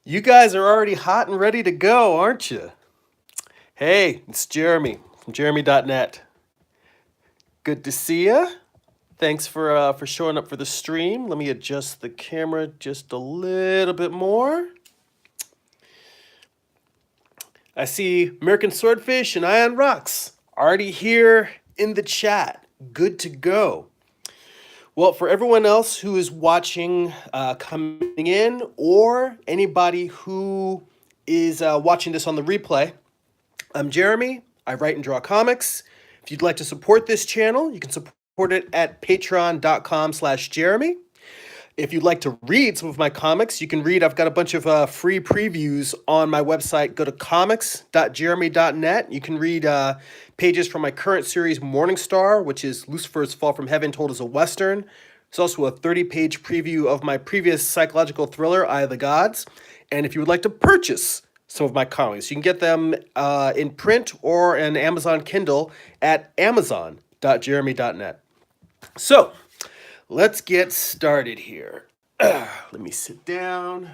You guys are already hot and ready to go, aren't you? Hey, it's Jeremy from Jeremy.net. Good to see ya. Thanks for showing up for the stream. Let me adjust the camera just a little bit more. I see American Swordfish and Ion Rocks already here in the chat. Good to go. Well, for everyone else who is watching, coming in, or anybody who is watching this on the replay, I'm Jeremy. I write and draw comics. If you'd like to support this channel, you can support it at patreon.com/Jeremy. If you'd like to read some of my comics, you can read. I've got a bunch of free previews on my website. Go to comics.jeremy.net. You can read pages from my current series, Morning Star, which is Lucifer's Fall from Heaven told as a Western. There's also a 30-page preview of my previous psychological thriller, Eye of the Gods. And if you would like to purchase some of my comics, you can get them in print or an Amazon Kindle at amazon.jeremy.net. So, let's get started here. Let me sit down,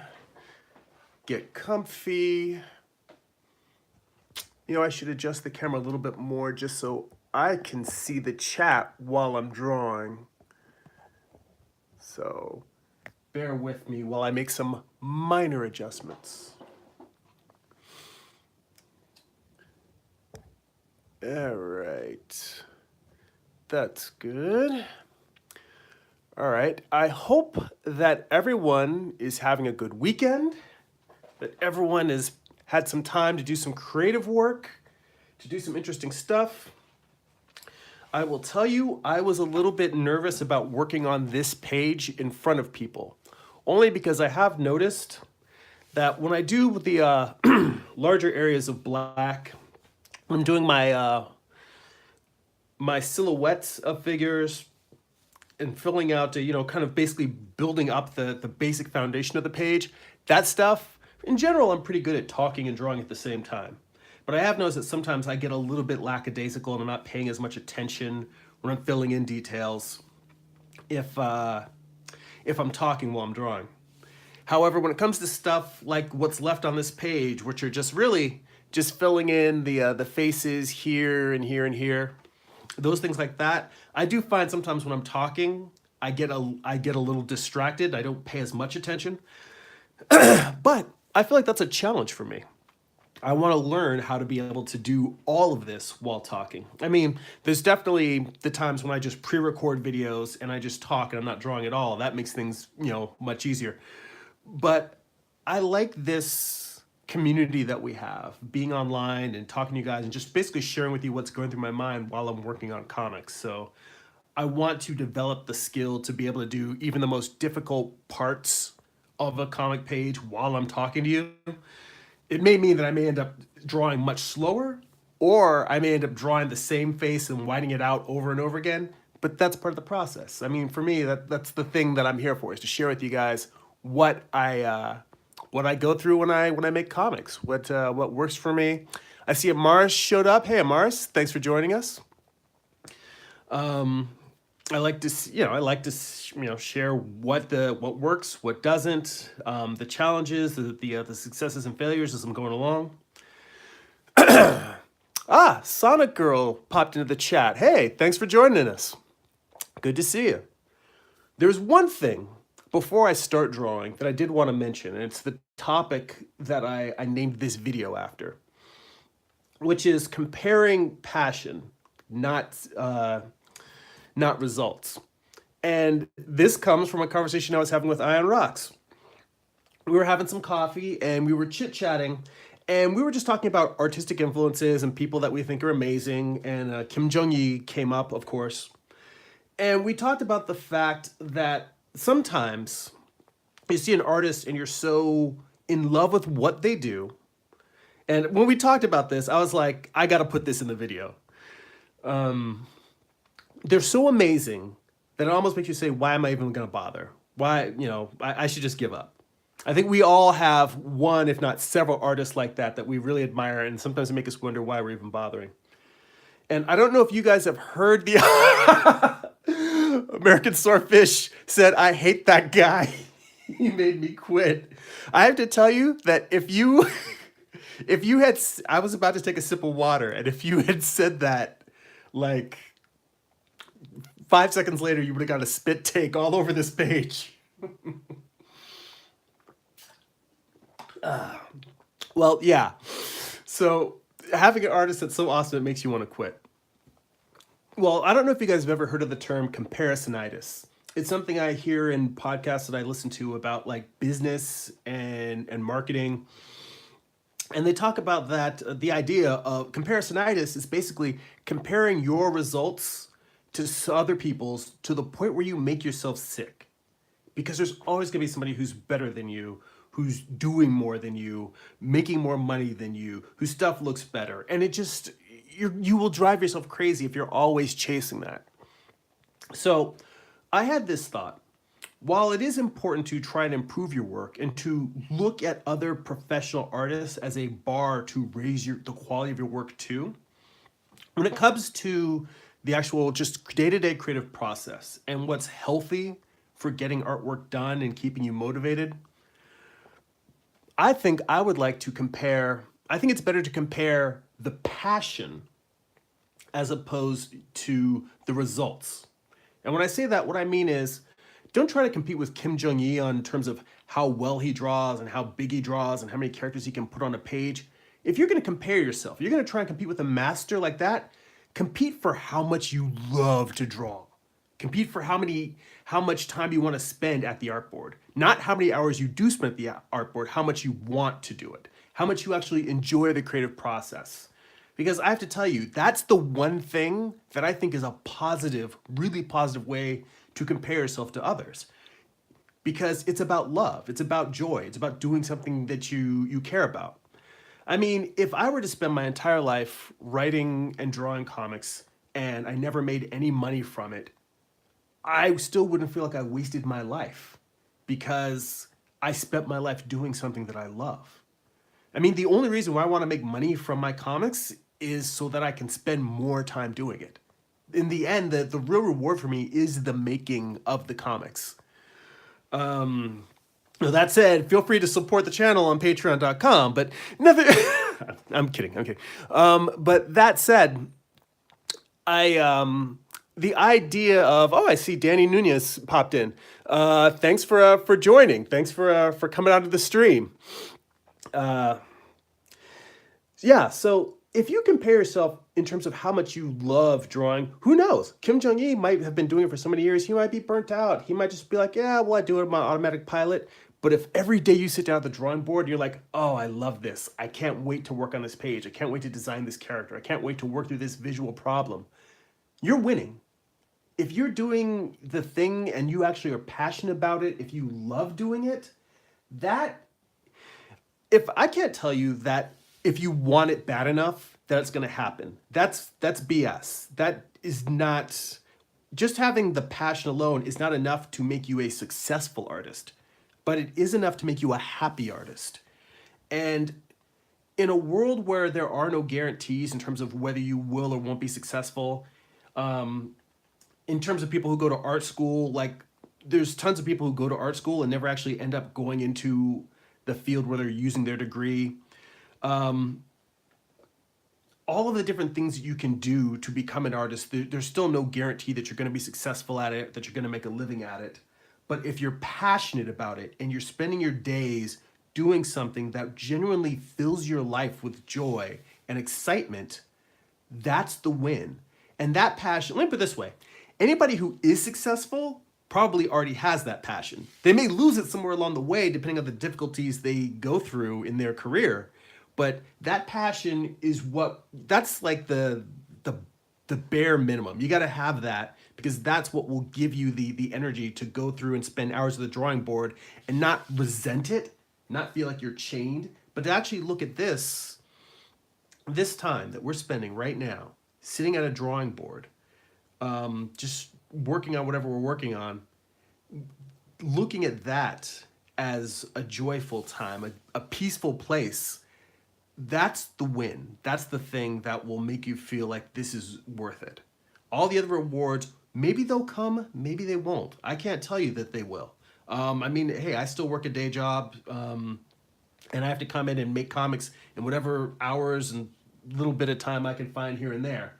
get comfy. You know, I should adjust the camera a little bit more just so I can see the chat while I'm drawing. So, bear with me while I make some minor adjustments. All right. That's good. All right. I hope that everyone is having a good weekend, that everyone has had some time to do some creative work, to do some interesting stuff. I will tell you, I was a little bit nervous about working on this page in front of people, only because I have noticed that when I do the larger areas of black, when I'm doing my silhouettes of figures, and filling out, kind of basically building up the basic foundation of the page, that stuff, in general, I'm pretty good at talking and drawing at the same time. But I have noticed that sometimes I get a little bit lackadaisical and I'm not paying as much attention when I'm filling in details if I'm talking while I'm drawing. However, when it comes to stuff like what's left on this page, which are just really just filling in the faces here and here and here, those things like that, I do find sometimes when I'm talking, I get a little distracted. I don't pay as much attention. But I feel like that's a challenge for me. I want to learn how to be able to do all of this while talking. I mean, there's definitely the times when I just pre-record videos and I just talk and I'm not drawing at all. That makes things, much easier. But I like this community that we have, being online and talking to you guys and just basically sharing with you what's going through my mind while I'm working on comics. So I want to develop the skill to be able to do even the most difficult parts of a comic page while I'm talking to you. It may mean that I may end up drawing much slower, or I may end up drawing the same face and whiting it out over and over again, but that's part of the process. I mean, for me, that's the thing that I'm here for, is to share with you guys what I go through when I make comics, what works for me. I see Amaris showed up. Hey, Amaris, thanks for joining us. I like to share what works, what doesn't, the challenges, the successes and failures as I'm going along. Sonic Girl popped into the chat. Hey, thanks for joining us. Good to see you. There's one thing before I start drawing that I did want to mention, and it's the topic that I named this video after, which is comparing passion, not results. And this comes from a conversation I was having with Ion Rocks. We were having some coffee and we were chit-chatting, and we were just talking about artistic influences and people that we think are amazing, and Kim Jong-il came up, of course. And we talked about the fact that sometimes you see an artist and you're so in love with what they do. And when we talked about this, I was like, I got to put this in the video. They're so amazing that it almost makes you say, why am I even going to bother? Why, I should just give up. I think we all have one, if not several artists like that we really admire, and sometimes it makes us wonder why we're even bothering. And I don't know if you guys have heard the American Swordfish said, I hate that guy. He made me quit. I have to tell you that if you if you had I was about to take a sip of water, and if you had said that like 5 seconds later, you would have got a spit take all over this page. Well, yeah. So having an artist that's so awesome, it makes you want to quit. Well, I don't know if you guys have ever heard of the term comparison-itis. It's something I hear in podcasts that I listen to about like business and marketing. And they talk about that the idea of comparison-itis is basically comparing your results to other people's to the point where you make yourself sick. Because there's always going to be somebody who's better than you, who's doing more than you, making more money than you, whose stuff looks better. And it just, you will drive yourself crazy if you're always chasing that. So I had this thought. While it is important to try and improve your work and to look at other professional artists as a bar to raise the quality of your work too, when it comes to the actual just day-to-day creative process and what's healthy for getting artwork done and keeping you motivated, I think I would like to compare, I think it's better to compare the passion as opposed to the results. And when I say that, what I mean is, don't try to compete with Kim Jong-il on terms of how well he draws and how big he draws and how many characters he can put on a page. If you're going to compare yourself, you're going to try and compete with a master like that, compete for how much you love to draw. Compete for how much time you want to spend at the artboard. Not how many hours you do spend at the artboard, how much you want to do it. How much you actually enjoy the creative process. Because I have to tell you, that's the one thing that I think is a positive, really positive way to compare yourself to others. Because it's about love, it's about joy, it's about doing something that you care about. I mean, if I were to spend my entire life writing and drawing comics and I never made any money from it, I still wouldn't feel like I wasted my life because I spent my life doing something that I love. I mean, the only reason why I want to make money from my comics is so that I can spend more time doing it. In the end, the real reward for me is the making of the comics. That said, feel free to support the channel on patreon.com, but nothing, I'm kidding. But that said, the idea of, oh, I see Danny Nunez popped in. Thanks for joining. Thanks for coming out of the stream. Yeah, so if you compare yourself in terms of how much you love drawing, who knows? Kim Jong-il might have been doing it for so many years, he might be burnt out. He might just be like, yeah, well, I do it on my automatic pilot. But if every day you sit down at the drawing board, you're like, oh, I love this. I can't wait to work on this page. I can't wait to design this character. I can't wait to work through this visual problem. You're winning. If you're doing the thing and you actually are passionate about it, if you love doing it, if I can't tell you that if you want it bad enough, that it's going to happen. That's BS. That is not, just having the passion alone is not enough to make you a successful artist, but it is enough to make you a happy artist. And in a world where there are no guarantees in terms of whether you will or won't be successful, in terms of people who go to art school, like there's tons of people who go to art school and never actually end up going into the field where they're using their degree. All of the different things that you can do to become an artist, there's still no guarantee that you're going to be successful at it, that you're going to make a living at it. But if you're passionate about it and you're spending your days doing something that genuinely fills your life with joy and excitement, that's the win. And that passion, let me put it this way, anybody who is successful probably already has that passion. They may lose it somewhere along the way depending on the difficulties they go through in their career. But that passion is that's like the bare minimum. You got to have that because that's what will give you the energy to go through and spend hours at the drawing board and not resent it, not feel like you're chained, but to actually look at this time that we're spending right now, sitting at a drawing board, just working on whatever we're working on, looking at that as a joyful time, a peaceful place. That's the win. That's the thing that will make you feel like this is worth it. All the other rewards, maybe they'll come, maybe they won't. I can't tell you that they will. I mean, hey, I still work a day job, and I have to come in and make comics in whatever hours and little bit of time I can find here and there.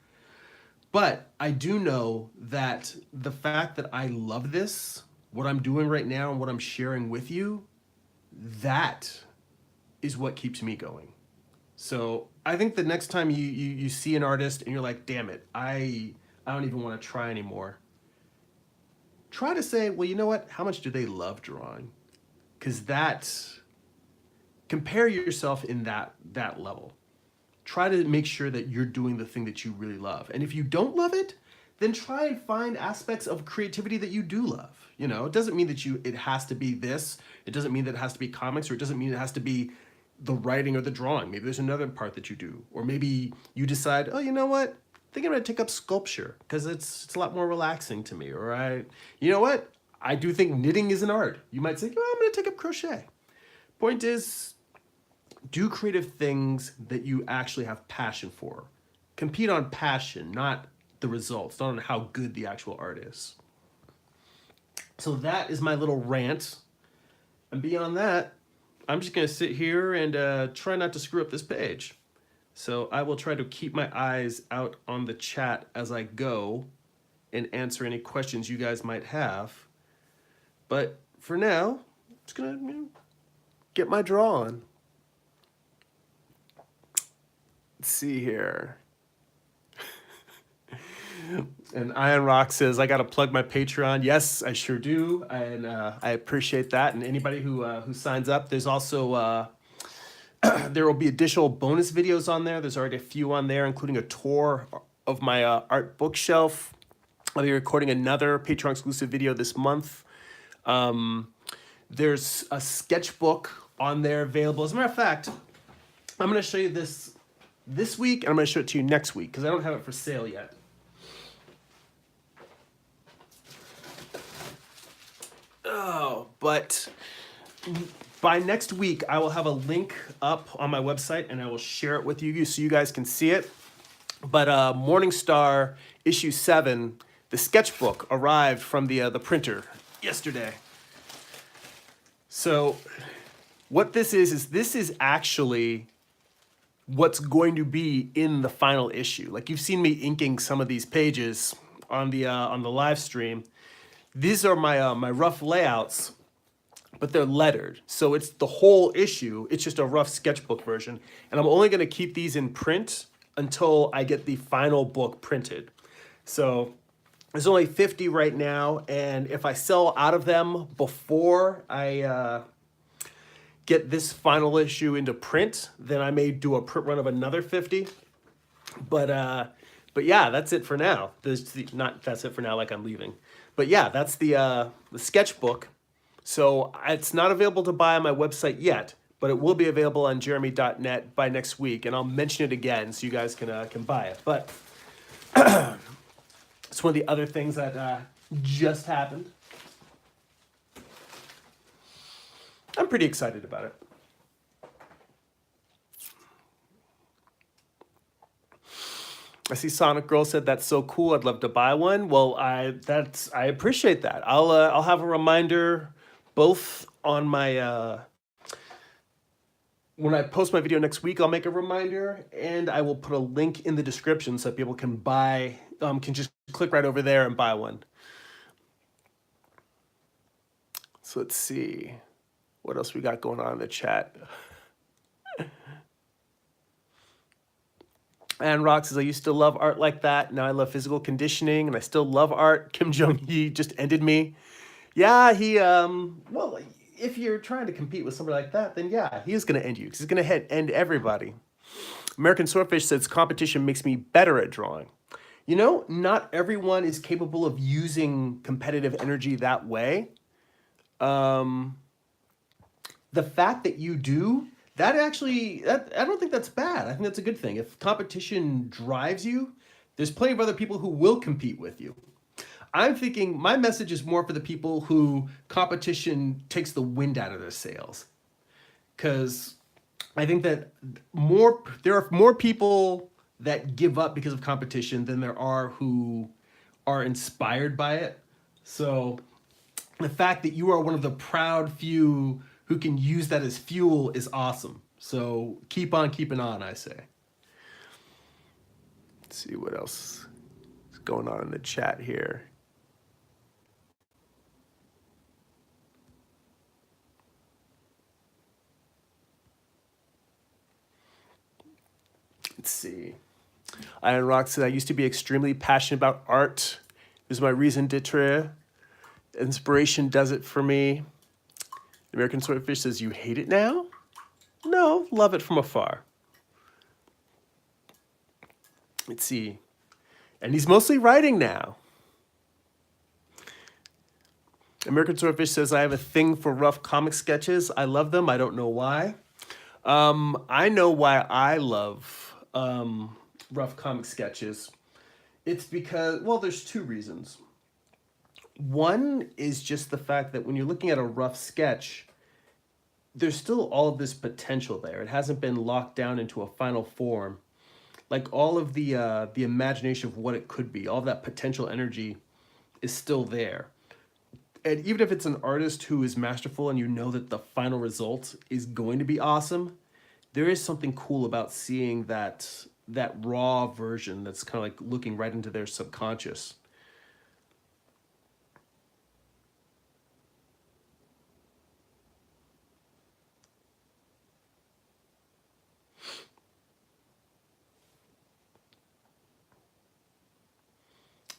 But I do know that the fact that I love this, what I'm doing right now and what I'm sharing with you, that is what keeps me going. So I think the next time you see an artist and you're like, damn it, I don't even want to try anymore. Try to say, well, you know what? How much do they love drawing? Because compare yourself in that level. Try to make sure that you're doing the thing that you really love. And if you don't love it, then try and find aspects of creativity that you do love. You know, it doesn't mean that it has to be this. It doesn't mean that it has to be comics, or it doesn't mean it has to be the writing or the drawing. Maybe there's another part that you do. Or maybe you decide, oh, you know what? I think I'm gonna take up sculpture because it's a lot more relaxing to me. Or you know what? I do think knitting is an art. You might say, oh, I'm gonna take up crochet. Point is, do creative things that you actually have passion for. Compete on passion, not the results, not on how good the actual art is. So that is my little rant. And beyond that, I'm just going to sit here and try not to screw up this page. So I will try to keep my eyes out on the chat as I go and answer any questions you guys might have. But for now, I'm just going to get my draw on. Let's see here. And Iron Rock says, I got to plug my Patreon. Yes, I sure do. And I appreciate that. And anybody who signs up, there's also, there will be additional bonus videos on there. There's already a few on there, including a tour of my art bookshelf. I'll be recording another Patreon exclusive video this month. There's a sketchbook on there available. As a matter of fact, I'm going to show you this week, and I'm going to show it to you next week because I don't have it for sale yet. Oh, but by next week, I will have a link up on my website, and I will share it with you so you guys can see it. But Morningstar issue 7, the sketchbook arrived from the printer yesterday. So what this is actually what's going to be in the final issue. Like, you've seen me inking some of these pages on the live stream. These are my rough layouts, but they're lettered. So it's the whole issue. It's just a rough sketchbook version. And I'm only going to keep these in print until I get the final book printed. So there's only 50 right now. And if I sell out of them before I get this final issue into print, then I may do a print run of another 50. But yeah, that's it for now. That's it for now, like I'm leaving. But yeah, that's the sketchbook. So it's not available to buy on my website yet, but it will be available on jeremy.net by next week, and I'll mention it again so you guys can buy it. But it's one of the other things that just happened. I'm pretty excited about it. I see Sonic Girl said that's so cool. I'd love to buy one. Well, I appreciate that. I'll have a reminder both on my when I post my video next week. I'll make a reminder, and I will put a link in the description so people can buy. Can just click right over there and buy one. So let's see what else we got going on in the chat. And Rock says, I used to love art like that. Now I love physical conditioning, and I still love art. Kim Jong-hee just ended me. Yeah, well, if you're trying to compete with somebody like that, then yeah, he is going to end you. Because he's going to end everybody. American Swordfish says, competition makes me better at drawing. You know, not everyone is capable of using competitive energy that way. The fact that you do, I don't think that's bad. I think that's a good thing. If competition drives you, there's plenty of other people who will compete with you. I'm thinking my message is more for the people who competition takes the wind out of their sails. Because I think that there are more people that give up because of competition than there are who are inspired by it. So The fact that you are one of the proud few who can use that as fuel is awesome. So keep on keeping on, I say. Let's see what else is going on in the chat here. Let's see. Iron Rock said, I used to be extremely passionate about art. It was my reason d'etre. Inspiration does it for me. American Swordfish says, you hate it now? No, love it from afar. Let's see. And he's mostly writing now. American Swordfish says, I have a thing for rough comic sketches. I love them. I don't know why. I know why I love rough comic sketches. It's because, well, there's two reasons. One is just the fact that when you're looking at a rough sketch, there's still all of this potential there. It hasn't been locked down into a final form. Like all of the imagination of what it could be, all that potential energy is still there. And even if it's an artist who is masterful and you know that the final result is going to be awesome, there is something cool about seeing that raw version that's kind of like looking right into their subconscious.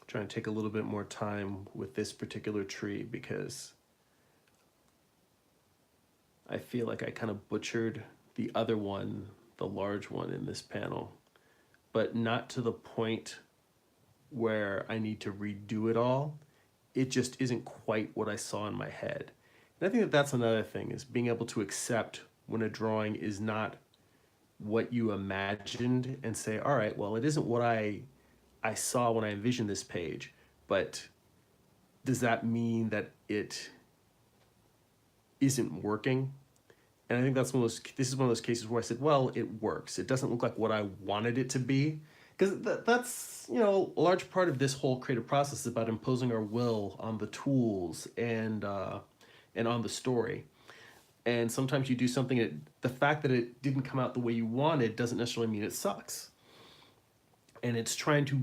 Trying to take a little bit more time with this particular tree because I feel like I kind of butchered the other one, the large one in this panel, but not to the point where I need to redo it all. It just isn't quite what I saw in my head. And I think that that's another thing, is being able to accept when a drawing is not what you imagined and say, all right, well, it isn't what I saw when I envisioned this page, but does that mean that it isn't working? And I think this is one of those cases where I said, well, it works. It doesn't look like what I wanted it to be. Because that's, a large part of this whole creative process is about imposing our will on the tools and on the story. And sometimes you do something, the fact that it didn't come out the way you wanted doesn't necessarily mean it sucks. And it's trying to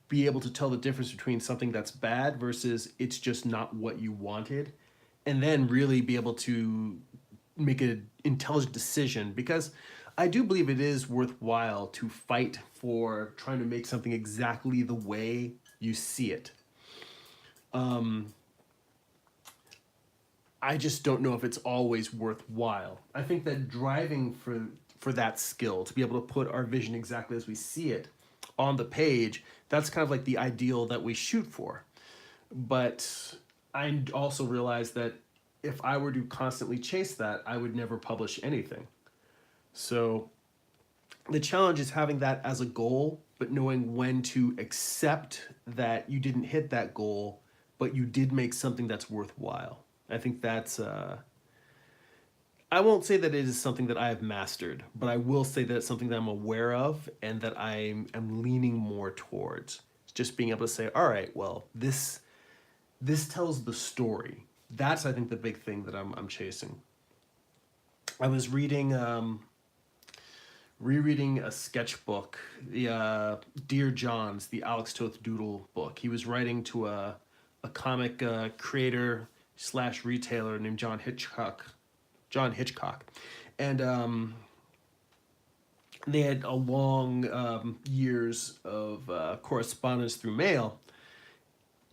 be able to tell the difference between something that's bad versus it's just not what you wanted, and then really be able to make an intelligent decision, because I do believe it is worthwhile to fight for trying to make something exactly the way you see it. I just don't know if it's always worthwhile. I think that driving for that skill, to be able to put our vision exactly as we see it on the page, that's kind of like the ideal that we shoot for. But I also realize that if I were to constantly chase that, I would never publish anything. So the challenge is having that as a goal, but knowing when to accept that you didn't hit that goal, but you did make something that's worthwhile. I think that's, I won't say that it is something that I have mastered, but I will say that it's something that I'm aware of and that I am leaning more towards. Just being able to say, all right, well, this tells the story. That's, I think, the big thing that I'm chasing. I was reading, rereading a sketchbook, the Dear John's, the Alex Toth Doodle book. He was writing to a comic creator / retailer named John Hitchcock, and they had a long years of correspondence through mail.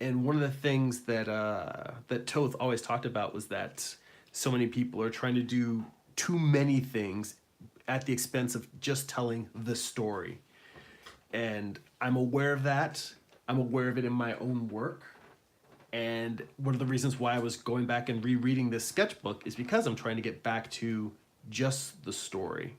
And one of the things that that Toth always talked about was that so many people are trying to do too many things at the expense of just telling the story. And I'm aware of that. I'm aware of it in my own work. And one of the reasons why I was going back and rereading this sketchbook is because I'm trying to get back to just the story.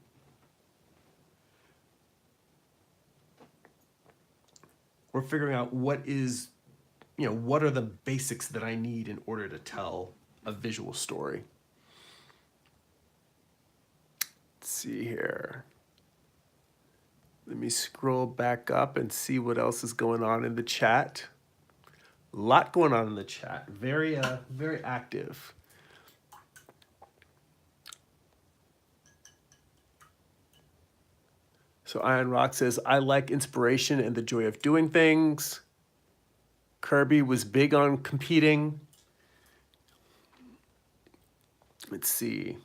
We're figuring out what are the basics that I need in order to tell a visual story. Let's see here. Let me scroll back up and see what else is going on in the chat. Lot going on in the chat. Very active. So Iron Rock says, I like inspiration and the joy of doing things. Kirby was big on competing. Let's see.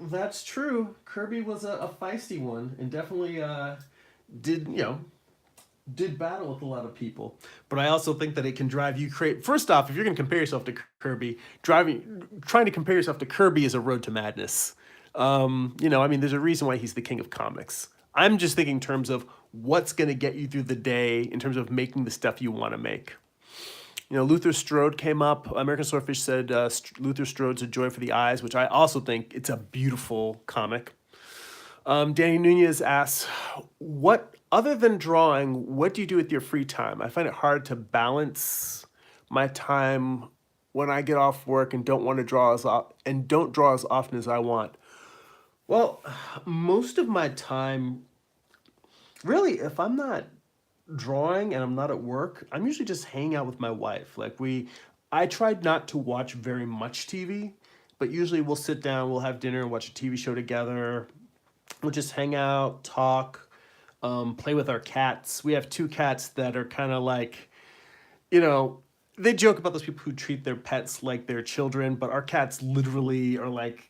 That's true. Kirby was a feisty one and definitely did, did battle with a lot of people. But I also think that it can drive you crazy. First off, if you're going to compare yourself to Kirby, trying to compare yourself to Kirby is a road to madness. There's a reason why he's the king of comics. I'm just thinking in terms of what's going to get you through the day in terms of making the stuff you want to make. Luther Strode came up. American Swordfish said Luther Strode's a joy for the eyes, which I also think it's a beautiful comic. Danny Nunez asks, other than drawing, what do you do with your free time? I find it hard to balance my time when I get off work and don't draw as often as I want. Well, most of my time, really, if I'm not drawing and I'm not at work, I'm usually just hanging out with my wife. I tried not to watch very much TV, but usually we'll sit down, we'll have dinner and watch a TV show together. We'll just hang out, talk, play with our cats. We have 2 cats that are kind of like, they joke about those people who treat their pets like their children, but our cats literally are like,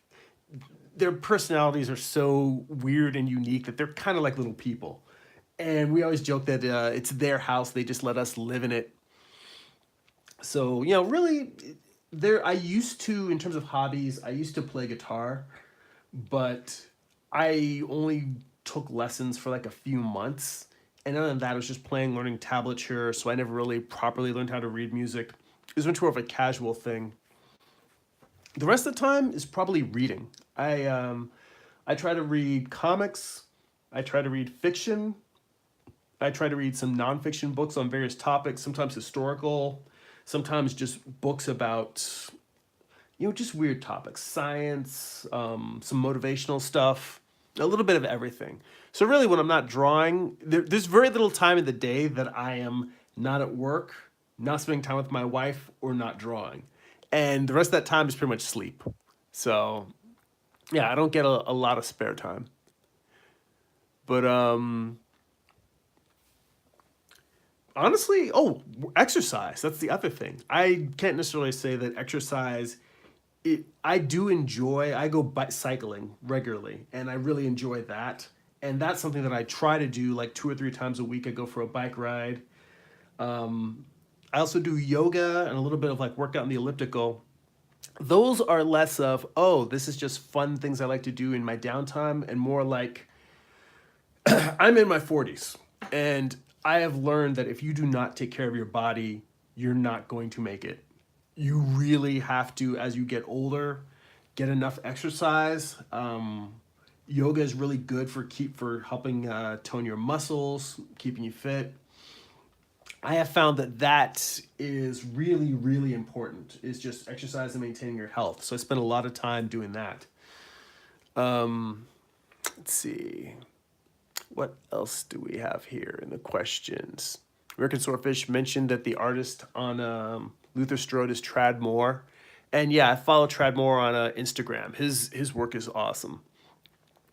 their personalities are so weird and unique that they're kind of like little people. And we always joke that it's their house, they just let us live in it. So, really, I used to, in terms of hobbies, I used to play guitar, but I only took lessons for like a few months. And other than that, I was just learning tablature, so I never really properly learned how to read music. It was much more of a casual thing. The rest of the time is probably reading. I try to read comics, I try to read fiction, I try to read some nonfiction books on various topics, sometimes historical, sometimes just books about, just weird topics, science, some motivational stuff, a little bit of everything. So really when I'm not drawing, there's very little time in the day that I am not at work, not spending time with my wife, or not drawing. And the rest of that time is pretty much sleep. So yeah, I don't get a lot of spare time. But honestly, exercise. That's the other thing. I can't necessarily say that exercise, I do enjoy, I go cycling regularly, and I really enjoy that. And that's something that I try to do like 2 or 3 times a week. I go for a bike ride. I also do yoga and a little bit of workout on the elliptical. Those are less of, this is just fun things I like to do in my downtime, and more like, I'm in my 40s, and I have learned that if you do not take care of your body, you're not going to make it. You really have to, as you get older, get enough exercise. Yoga is really good for helping tone your muscles, keeping you fit. I have found that is really, really important, is just exercise and maintaining your health. So I spend a lot of time doing that. Let's see. What else do we have here in the questions? American Swordfish mentioned that the artist on Luther Strode is Trad Moore. And yeah, I follow Trad Moore on Instagram. His work is awesome.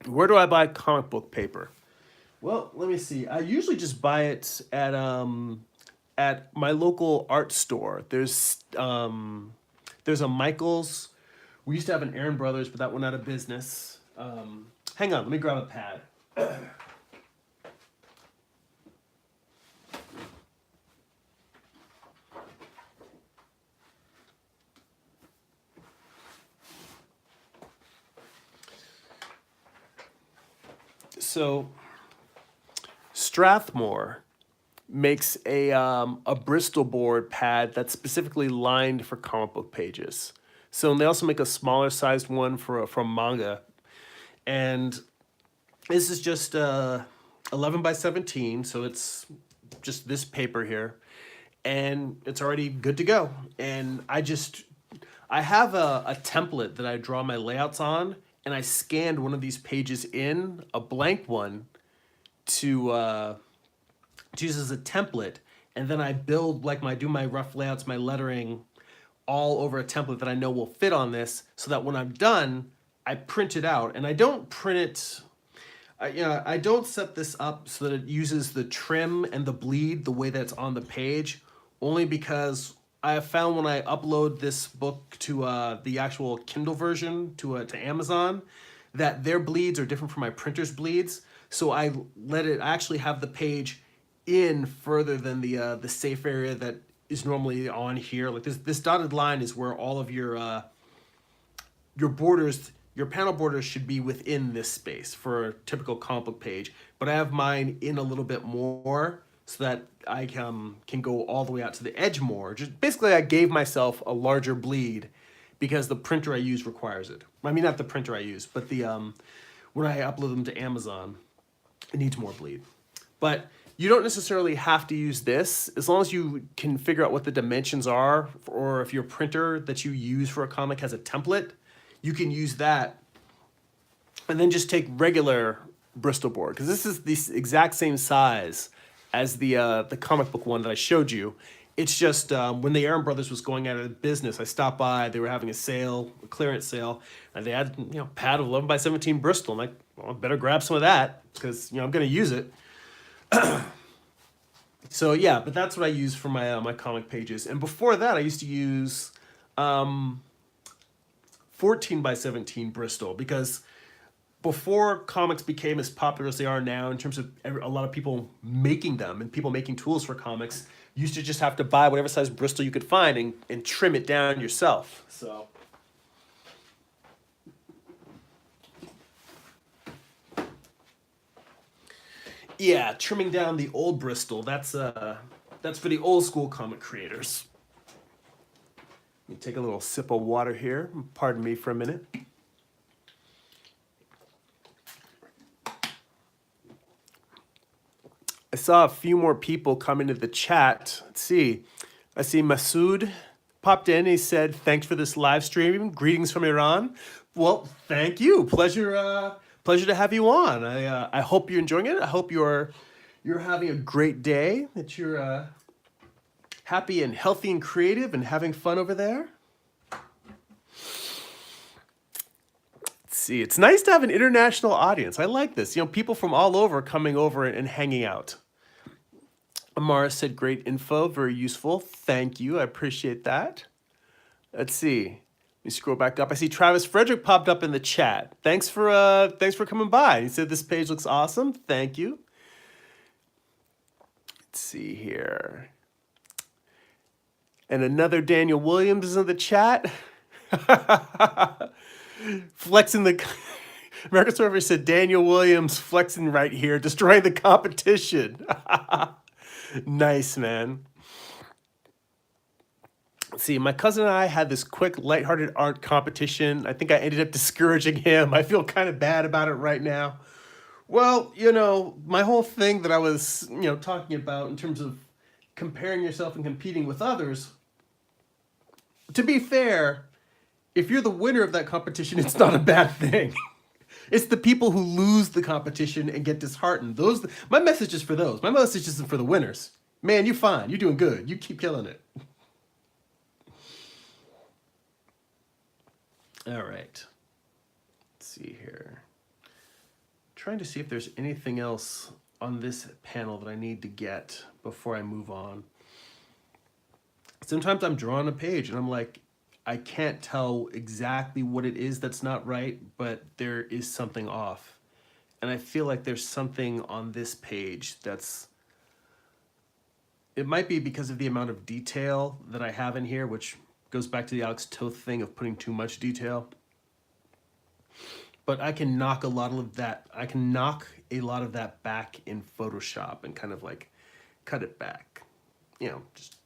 Where do I buy comic book paper? Well, let me see. I usually just buy it at my local art store. There's a Michaels. We used to have an Aaron Brothers, but that went out of business. Hang on, let me grab a pad. So Strathmore makes a Bristol board pad that's specifically lined for comic book pages. So they also make a smaller sized one from manga. And this is just 11 by 17, so it's just this paper here. And it's already good to go. And I have a template that I draw my layouts on, and I scanned one of these pages in, a blank one, to use as a template, and then I build like do my rough layouts, my lettering, all over a template that I know will fit on this, so that when I'm done, I print it out. And I don't print it, I don't set this up so that it uses the trim and the bleed the way that it's on the page, only because I have found when I upload this book to the actual Kindle version to Amazon, that their bleeds are different from my printer's bleeds. So I actually have the page in further than the safe area that is normally on here. Like this dotted line is where all of your borders, your panel borders should be within this space for a typical comic book page. But I have mine in a little bit more so that I can go all the way out to the edge more. Just basically, I gave myself a larger bleed because the printer I use requires it. I mean, not the printer I use, but the when I upload them to Amazon, it needs more bleed. But you don't necessarily have to use this, as long as you can figure out what the dimensions are, or if your printer that you use for a comic has a template, you can use that. And then just take regular Bristol board, because this is the exact same size as the comic book one that I showed you. It's just when the Aaron Brothers was going out of business, I stopped by. They were having a sale, a clearance sale, and they had pad of 11 by 17 Bristol. I'm like, well, I better grab some of that because I'm going to use it. So yeah, but that's what I use for my my comic pages. And before that, I used to use 14 by 17 Bristol, because before comics became as popular as they are now in terms of a lot of people making them and people making tools for comics, you used to just have to buy whatever size Bristol you could find and trim it down yourself. So yeah, trimming down the old Bristol, that's for the old school comic creators. Let me take a little sip of water here. Pardon me for a minute. I saw a few more people come into the chat. Let's see. I see Masood popped in. He said, "Thanks for this live stream. Greetings from Iran." Well, thank you. Pleasure to have you on. I hope you're enjoying it. I hope you're having a great day. That you're happy and healthy and creative and having fun over there. Let's see. It's nice to have an international audience. I like this. People from all over coming over and hanging out. Amara said, "Great info, very useful. Thank you. I appreciate that." Let's see. Let me scroll back up. I see Travis Frederick popped up in the chat. Thanks for coming by. He said this page looks awesome. Thank you. Let's see here. And another Daniel Williams is in the chat. Flexing the American Survey said Daniel Williams flexing right here, destroying the competition. Nice, man. Let's see, my cousin and I had this quick, lighthearted art competition. I think I ended up discouraging him. I feel kind of bad about it right now. Well, my whole thing that I was, talking about in terms of comparing yourself and competing with others, to be fair, if you're the winner of that competition, it's not a bad thing. It's the people who lose the competition and get disheartened. My message is for those. My message isn't for the winners. Man, you're fine. You're doing good. You keep killing it. All right. Let's see here. Trying to see if there's anything else on this panel that I need to get before I move on. Sometimes I'm drawing a page and I'm like, I can't tell exactly what it is that's not right, but there is something off. And I feel like there's something on this page it might be because of the amount of detail that I have in here, which goes back to the Alex Toth thing of putting too much detail. But I can knock a lot of that back in Photoshop and kind of like cut it back. Just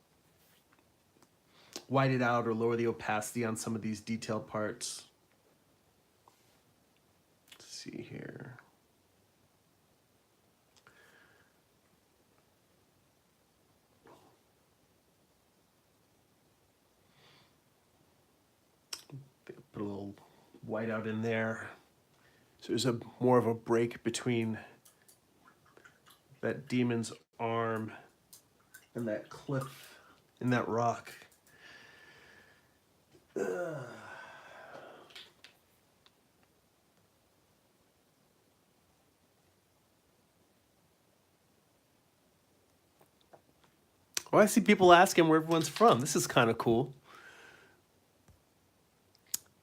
white it out or lower the opacity on some of these detailed parts. Let's see here. Put a little white out in there. So there's more of a break between that demon's arm in that cliff, in that rock. Well, I see people asking where everyone's from. This is kind of cool.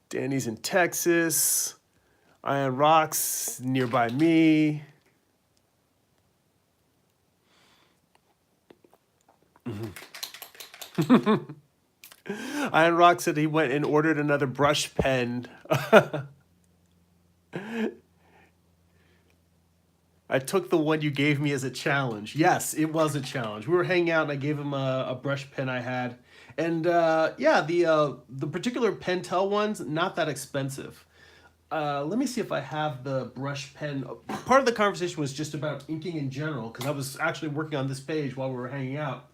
Danny's in Texas. Iron Rocks nearby me. Iron Rock said he went and ordered another brush pen. I took the one you gave me as a challenge. Yes, it was a challenge. We were hanging out and I gave him a brush pen I had. And yeah, the particular Pentel ones, not that expensive. Let me see if I have the brush pen. Part of the conversation was just about inking in general, because I was actually working on this page while we were hanging out.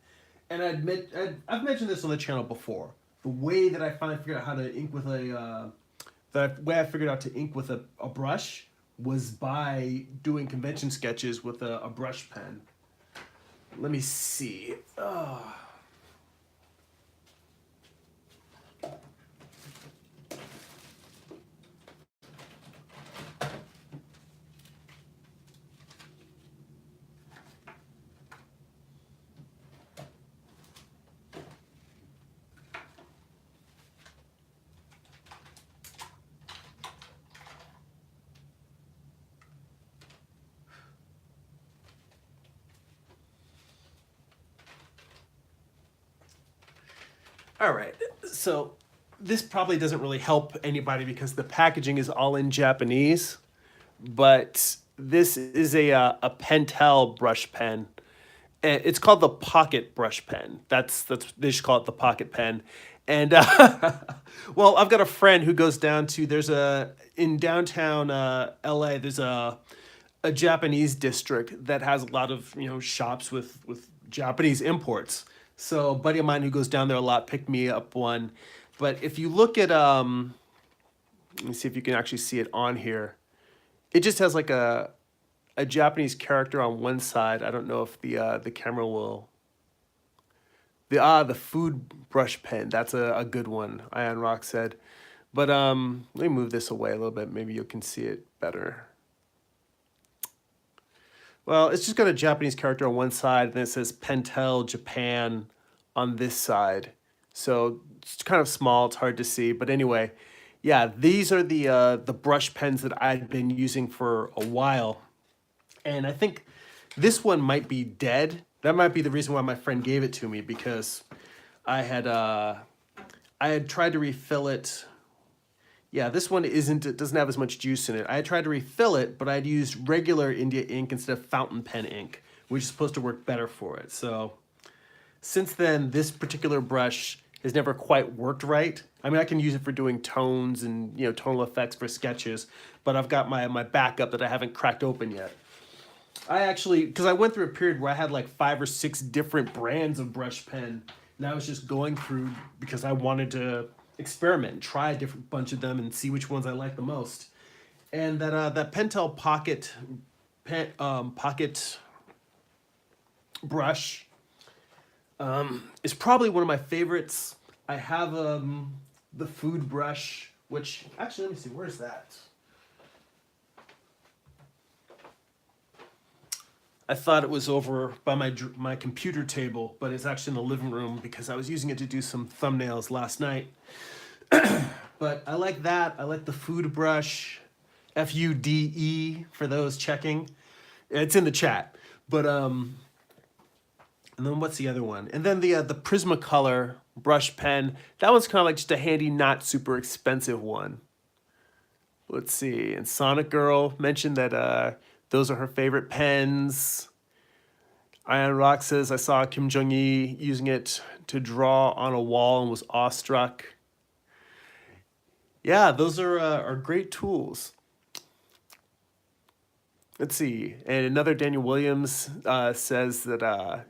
And I've mentioned this on the channel before. The way that I finally figured out how to ink with the way I figured out to ink with a brush was by doing convention sketches with a brush pen. Let me see. All right, so this probably doesn't really help anybody because the packaging is all in Japanese, but this is a Pentel brush pen. It's called the Pocket Brush Pen. That's they just call it the Pocket Pen. And well, I've got a friend who goes down to in downtown LA. There's a Japanese district that has a lot of shops with Japanese imports. So a buddy of mine who goes down there a lot picked me up one. But if you look at let me see if you can actually see it on here. It just has like a Japanese character on one side. I don't know if the camera will. The food brush pen. That's a good one. Ion Rock said. But let me move this away a little bit. Maybe you can see it better. Well, it's just got a Japanese character on one side, and then it says Pentel Japan on this side. So it's kind of small, it's hard to see. But anyway, yeah, these are the brush pens that I'd been using for a while. And I think this one might be dead. That might be the reason why my friend gave it to me, because I had tried to refill it. Yeah, this one it doesn't have as much juice in it. I had tried to refill it, but I'd used regular India ink instead of fountain pen ink, which is supposed to work better for it. So since then, this particular brush has never quite worked right. I mean, I can use it for doing tones and tonal effects for sketches, but I've got my backup that I haven't cracked open yet. I actually, because I went through a period where I had like 5 or 6 different brands of brush pen, and I was just going through because I wanted to experiment and try a different bunch of them and see which ones I like the most. And that Pentel pocket brush is probably one of my favorites. I have the food brush, which actually, let me see, where's that? I thought it was over by my computer table, but it's actually in the living room because I was using it to do some thumbnails last night. But I like that. I like the food brush, FUDE for those checking. It's in the chat. But and then what's the other one? And then the Prismacolor brush pen. That one's kind of like just a handy, not super expensive one. Let's see. And Sonic Girl mentioned that those are her favorite pens. Ion Rock says, I saw Kim Jong-il using it to draw on a wall and was awestruck. Yeah, those are great tools. Let's see. And another Daniel Williams says that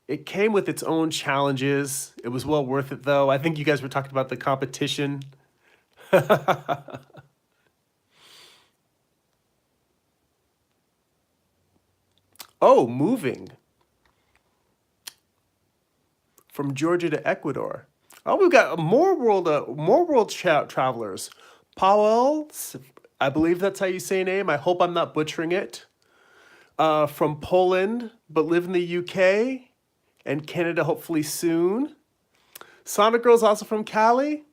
it came with its own challenges. It was well worth it, though. I think you guys were talking about the competition. Oh, moving. from Georgia to Ecuador. Oh, we've got more world travelers. Powell, I believe that's how you say your name. I hope I'm not butchering it. From Poland, but live in the UK and Canada hopefully soon. Sonic Girl's also from Cali.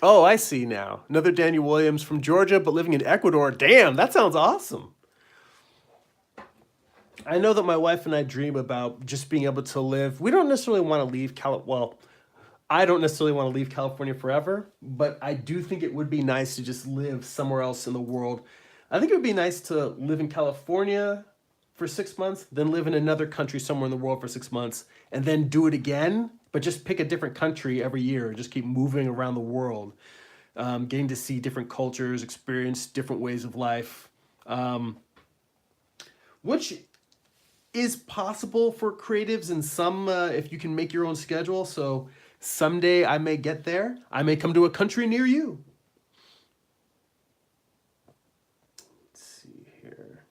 Oh, I see now. Another Daniel Williams from Georgia, but living in Ecuador. Damn, that sounds awesome. I know that my wife and I dream about just being able to live. We don't necessarily want to leave Well, I don't necessarily want to leave California forever, but I do think it would be nice to just live somewhere else in the world. I think it would be nice to live in California for 6 months, then live in another country somewhere in the world for 6 months, and then do it again, but just pick a different country every year and just keep moving around the world, getting to see different cultures, experience different ways of life, which is possible for creatives in some, if you can make your own schedule. So someday I may get there. I may come to a country near you. Let's see here.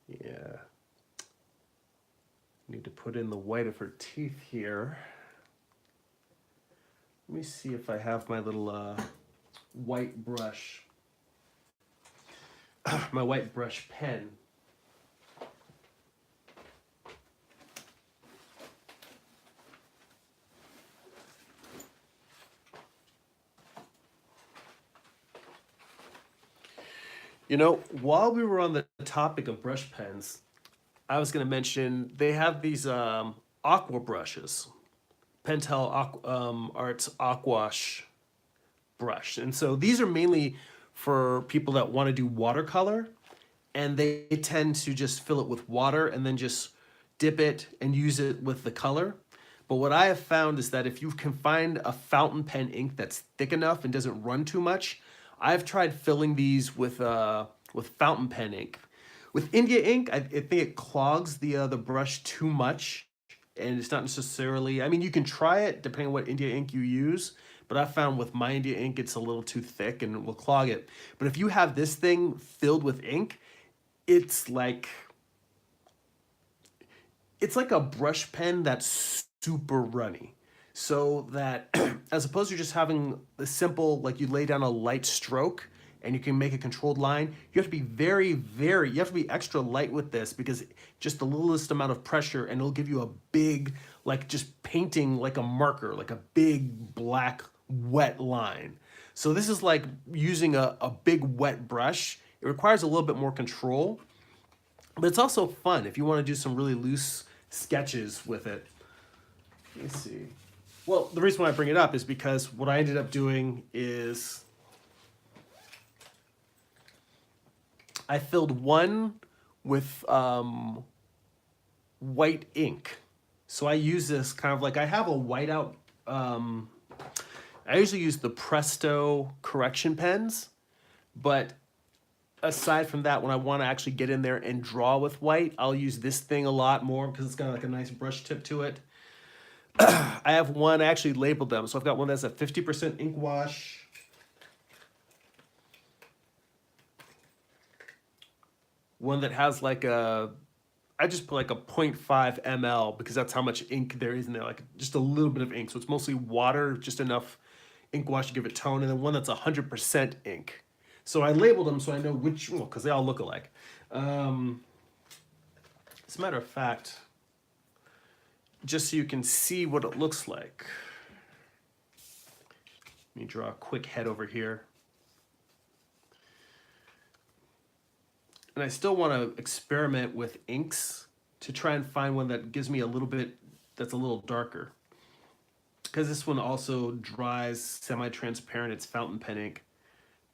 Yeah. Need to put in the white of her teeth here. Let me see if I have my little white brush. My white brush pen. You know, while we were on the topic of brush pens, I was going to mention they have these aqua brushes, Pentel Arts Aquash brush. And so these are mainly for people that want to do watercolor, and they tend to just fill it with water and then just dip it and use it with the color. But what I have found is that if you can find a fountain pen ink that's thick enough and doesn't run too much, I've tried filling these with fountain pen ink. With India ink, I think it clogs the brush too much, and it's not necessarily. I mean, you can try it depending on what India ink you use, but I found with my India ink it's a little too thick and it will clog it. But if you have this thing filled with ink, it's like a brush pen that's super runny. So that as opposed to just having a simple, like you lay down a light stroke and you can make a controlled line, you have to be you have to be extra light with this, because just the littlest amount of pressure and it'll give you a big, like just painting like a marker, like a big black wet line. So this is like using a big wet brush. It requires a little bit more control, but it's also fun if you want to do some really loose sketches with it. Let me see. Well, the reason why I bring it up is because what I ended up doing is I filled one with white ink. So I use this kind of like, I have a whiteout, I usually use the Presto correction pens, but aside from that, when I want to actually get in there and draw with white, I'll use this thing a lot more because it's got like a nice brush tip to it. I have one, I actually labeled them. So I've got one that's a 50% ink wash. One that has like I just put like a 0.5 ml because that's how much ink there is in there, like just a little bit of ink. So it's mostly water, just enough ink wash to give it tone. And then one that's 100% ink. So I labeled them so I know which, well, because they all look alike. As a matter of fact, just so you can see what it looks like. Let me draw a quick head over here. And I still want to experiment with inks to try and find one that gives me a little bit, that's a little darker. Because this one also dries semi-transparent, it's fountain pen ink.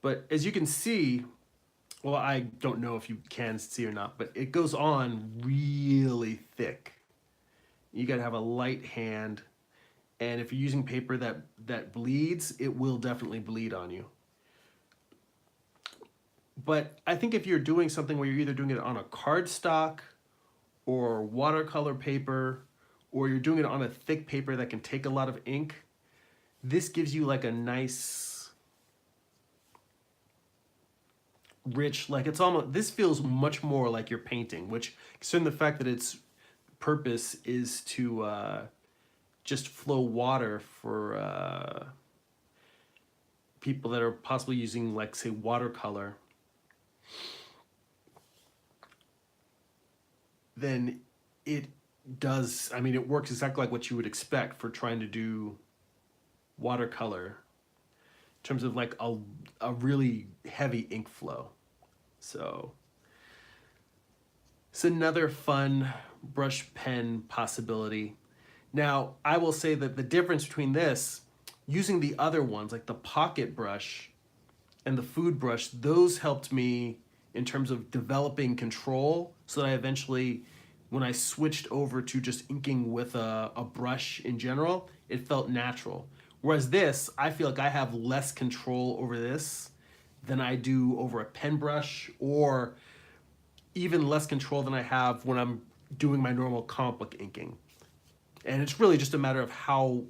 But as you can see, well, I don't know if you can see or not, but it goes on really thick. You gotta have a light hand, and if you're using paper that bleeds, it will definitely bleed on you. But I think if you're doing something where you're either doing it on a cardstock or watercolor paper, or you're doing it on a thick paper that can take a lot of ink, this gives you like a nice, rich, like it's almost, this feels much more like you're painting, which considering the fact that its purpose is to just flow water for people that are possibly using, like, say, watercolor, then it does, I mean, it works exactly like what you would expect for trying to do watercolor in terms of like a really heavy ink flow. So it's another fun brush pen possibility. Now, I will say that the difference between this, using the other ones, like the pocket brush and the food brush, those helped me in terms of developing control so that I eventually, when I switched over to just inking with a brush in general, it felt natural. Whereas this, I feel like I have less control over this than I do over a pen brush, or even less control than I have when I'm doing my normal comic book inking. And it's really just a matter of how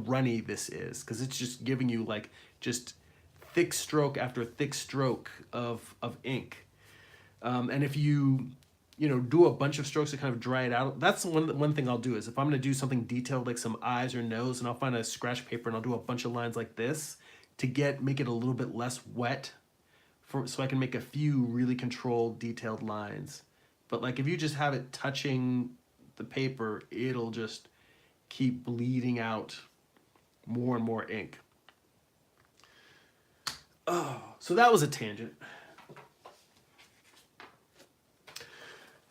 runny this is, because it's just giving you like just thick stroke after thick stroke of ink. And if you do a bunch of strokes to kind of dry it out, that's one thing I'll do is if I'm going to do something detailed like some eyes or nose, and I'll find a scratch paper and I'll do a bunch of lines like this to make it a little bit less wet, so I can make a few really controlled detailed lines. But like if you just have it touching the paper, it'll just keep bleeding out more and more ink. Oh, so that was a tangent.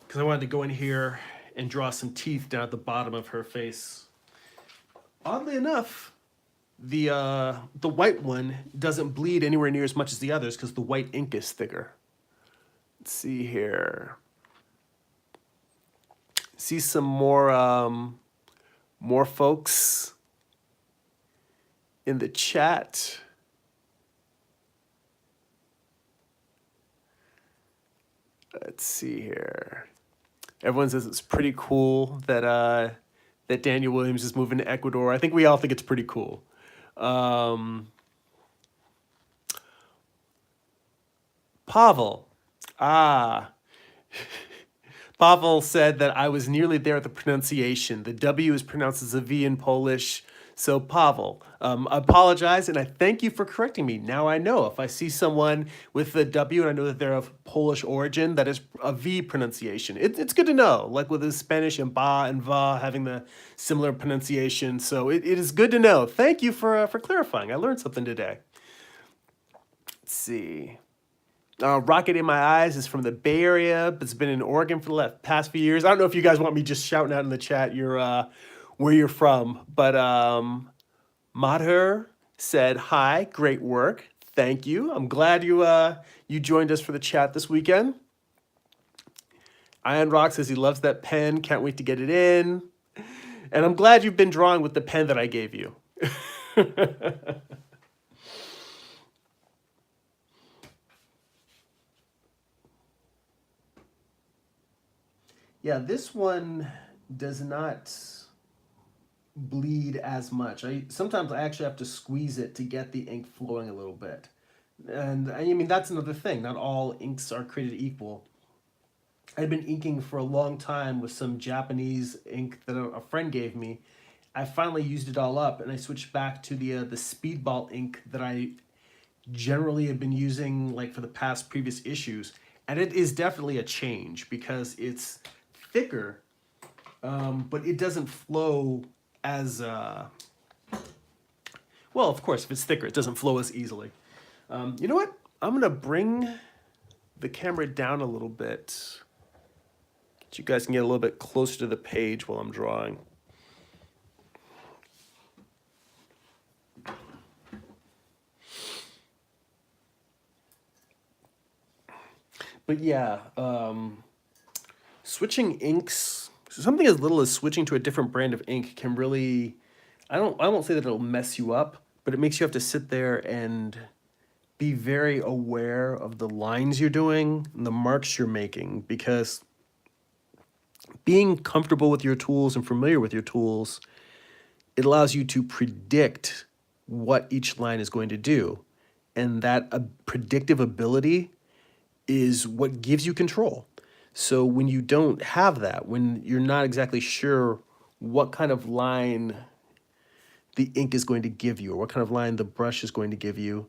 Because I wanted to go in here and draw some teeth down at the bottom of her face. Oddly enough, the white one doesn't bleed anywhere near as much as the others because the white ink is thicker. Let's see here. See some more folks in the chat. Let's see here. Everyone says it's pretty cool that that Daniel Williams is moving to Ecuador. I think we all think it's pretty cool. Pavel. Pavel said that I was nearly there at the pronunciation. The W is pronounced as a V in Polish. So Pavel, I apologize, and I thank you for correcting me. Now I know if I see someone with the W and I know that they're of Polish origin, that is a V pronunciation. It's good to know, like with the Spanish and ba and va having the similar pronunciation. So it is good to know. Thank you for clarifying. I learned something today. Let's see. Rocket in My Eyes is from the Bay Area, but it's been in Oregon for the past few years. I don't know if you guys want me just shouting out in the chat where you're from, but Madhur said, hi, great work. Thank you. I'm glad you joined us for the chat this weekend. Iron Rock says he loves that pen. Can't wait to get it in. And I'm glad you've been drawing with the pen that I gave you. Yeah, this one does not bleed as much. Sometimes I actually have to squeeze it to get the ink flowing a little bit. And I mean, that's another thing. Not all inks are created equal. I've been inking for a long time with some Japanese ink that a friend gave me. I finally used it all up, and I switched back to the Speedball ink that I generally have been using like for the past previous issues. And it is definitely a change because it's thicker, but it doesn't flow as well. Of course, if it's thicker, it doesn't flow as easily. You know what? I'm gonna bring the camera down a little bit so you guys can get a little bit closer to the page while I'm drawing. But yeah, switching inks, something as little as switching to a different brand of ink can really, I won't say that it'll mess you up, but it makes you have to sit there and be very aware of the lines you're doing and the marks you're making, because being comfortable with your tools and familiar with your tools, it allows you to predict what each line is going to do. And that predictive ability is what gives you control. So when you don't have that, when you're not exactly sure what kind of line the ink is going to give you or what kind of line the brush is going to give you,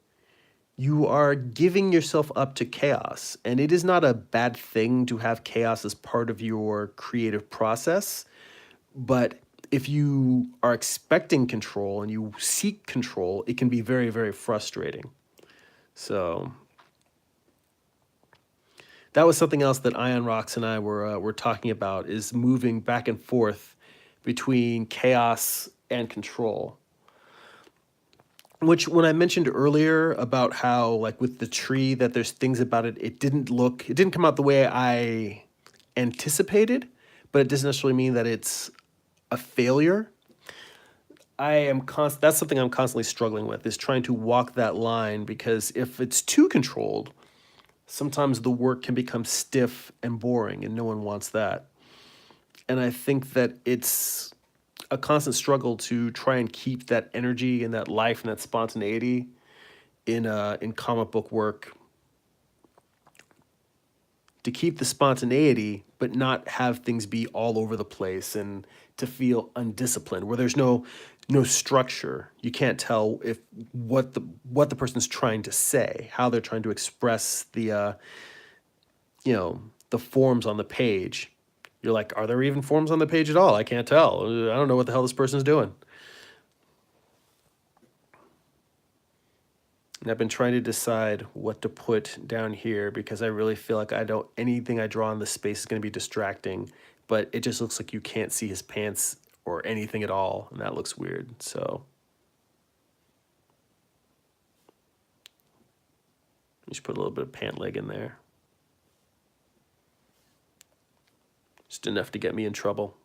you are giving yourself up to chaos. And it is not a bad thing to have chaos as part of your creative process. But if you are expecting control and you seek control, it can be very, very frustrating. So that was something else that Ion Rocks and I were talking about, is moving back and forth between chaos and control. Which, when I mentioned earlier about how, like with the tree, that there's things about it, it didn't come out the way I anticipated, but it doesn't necessarily mean that it's a failure. That's something I'm constantly struggling with, is trying to walk that line, because if it's too controlled, sometimes the work can become stiff and boring, and no one wants that. And I think that it's a constant struggle to try and keep that energy and that life and that spontaneity in comic book work, to keep the spontaneity but not have things be all over the place and to feel undisciplined, where there's no structure. You can't tell if what the person's trying to say, how they're trying to express the forms on the page. You're like, are there even forms on the page at all? I can't tell. I don't know what the hell this person's doing. And I've been trying to decide what to put down here, because I really feel like anything I draw in this space is going to be distracting, but it just looks like you can't see his pants or anything at all, and that looks weird. So just put a little bit of pant leg in there. Just enough to get me in trouble.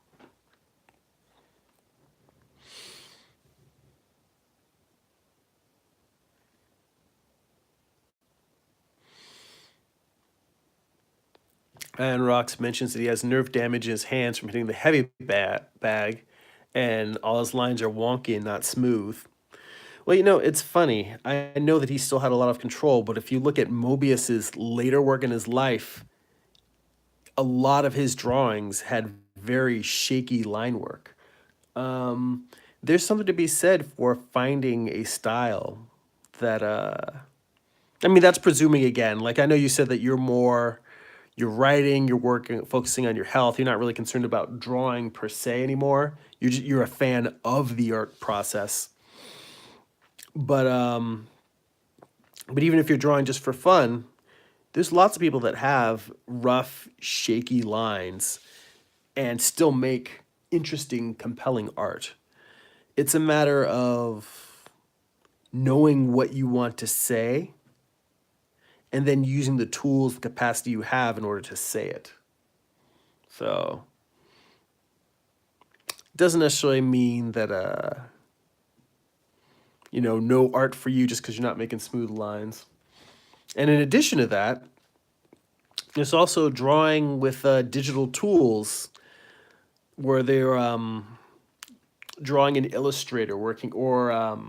And Rox mentions that he has nerve damage in his hands from hitting the heavy bag, and all his lines are wonky and not smooth. Well, it's funny. I know that he still had a lot of control, but if you look at Mobius's later work in his life, a lot of his drawings had very shaky line work. There's something to be said for finding a style that I mean, that's presuming again. Like, I know you said that you're writing, you're working, focusing on your health. You're not really concerned about drawing per se anymore. You're a fan of the art process. But even if you're drawing just for fun, there's lots of people that have rough, shaky lines and still make interesting, compelling art. It's a matter of knowing what you want to say and then using the tools, the capacity you have in order to say it. So it doesn't necessarily mean that no art for you just because you're not making smooth lines. And in addition to that, there's also drawing with digital tools, where they're drawing in Illustrator, working or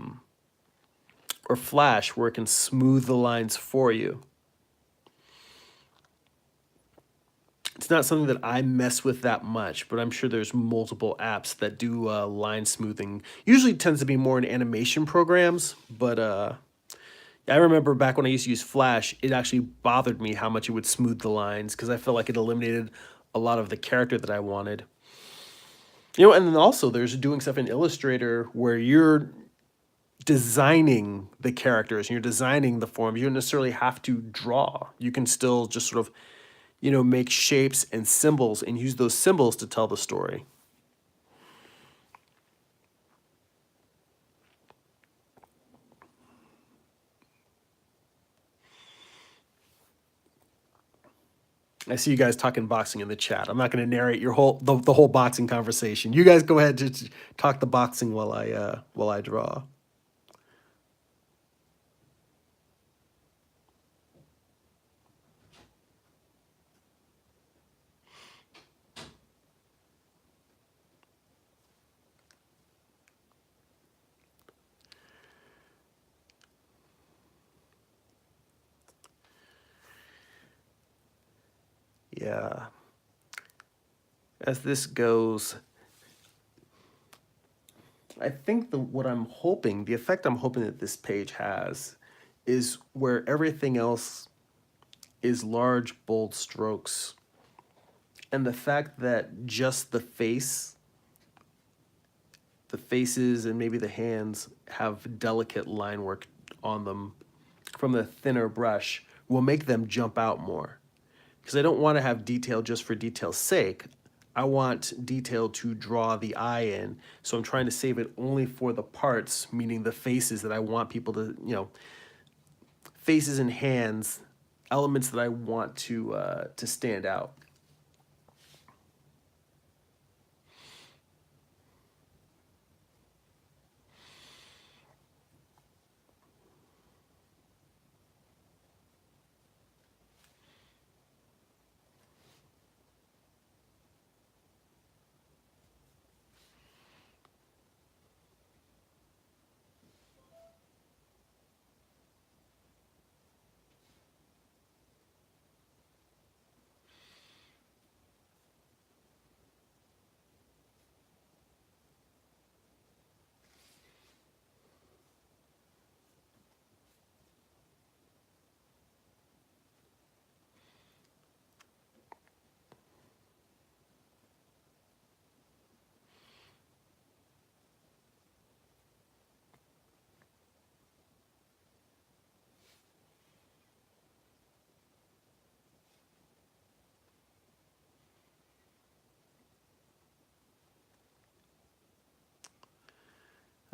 Flash, where it can smooth the lines for you. It's not something that I mess with that much, but I'm sure there's multiple apps that do line smoothing. Usually it tends to be more in animation programs, but I remember back when I used to use Flash, it actually bothered me how much it would smooth the lines, because I felt like it eliminated a lot of the character that I wanted. And then also there's doing stuff in Illustrator where you're designing the characters and you're designing the forms. You don't necessarily have to draw. You can still just sort of, make shapes and symbols and use those symbols to tell the story. I see you guys talking boxing in the chat. I'm not going to narrate the whole boxing conversation. You guys go ahead to talk the boxing while I draw. Yeah. As this goes, I think the effect I'm hoping that this page has is where everything else is large, bold strokes. And the fact that just the faces and maybe the hands have delicate line work on them from the thinner brush will make them jump out more. Because I don't want to have detail just for detail's sake. I want detail to draw the eye in. So I'm trying to save it only for the parts, meaning the faces that I want people to, faces and hands, elements that I want to stand out.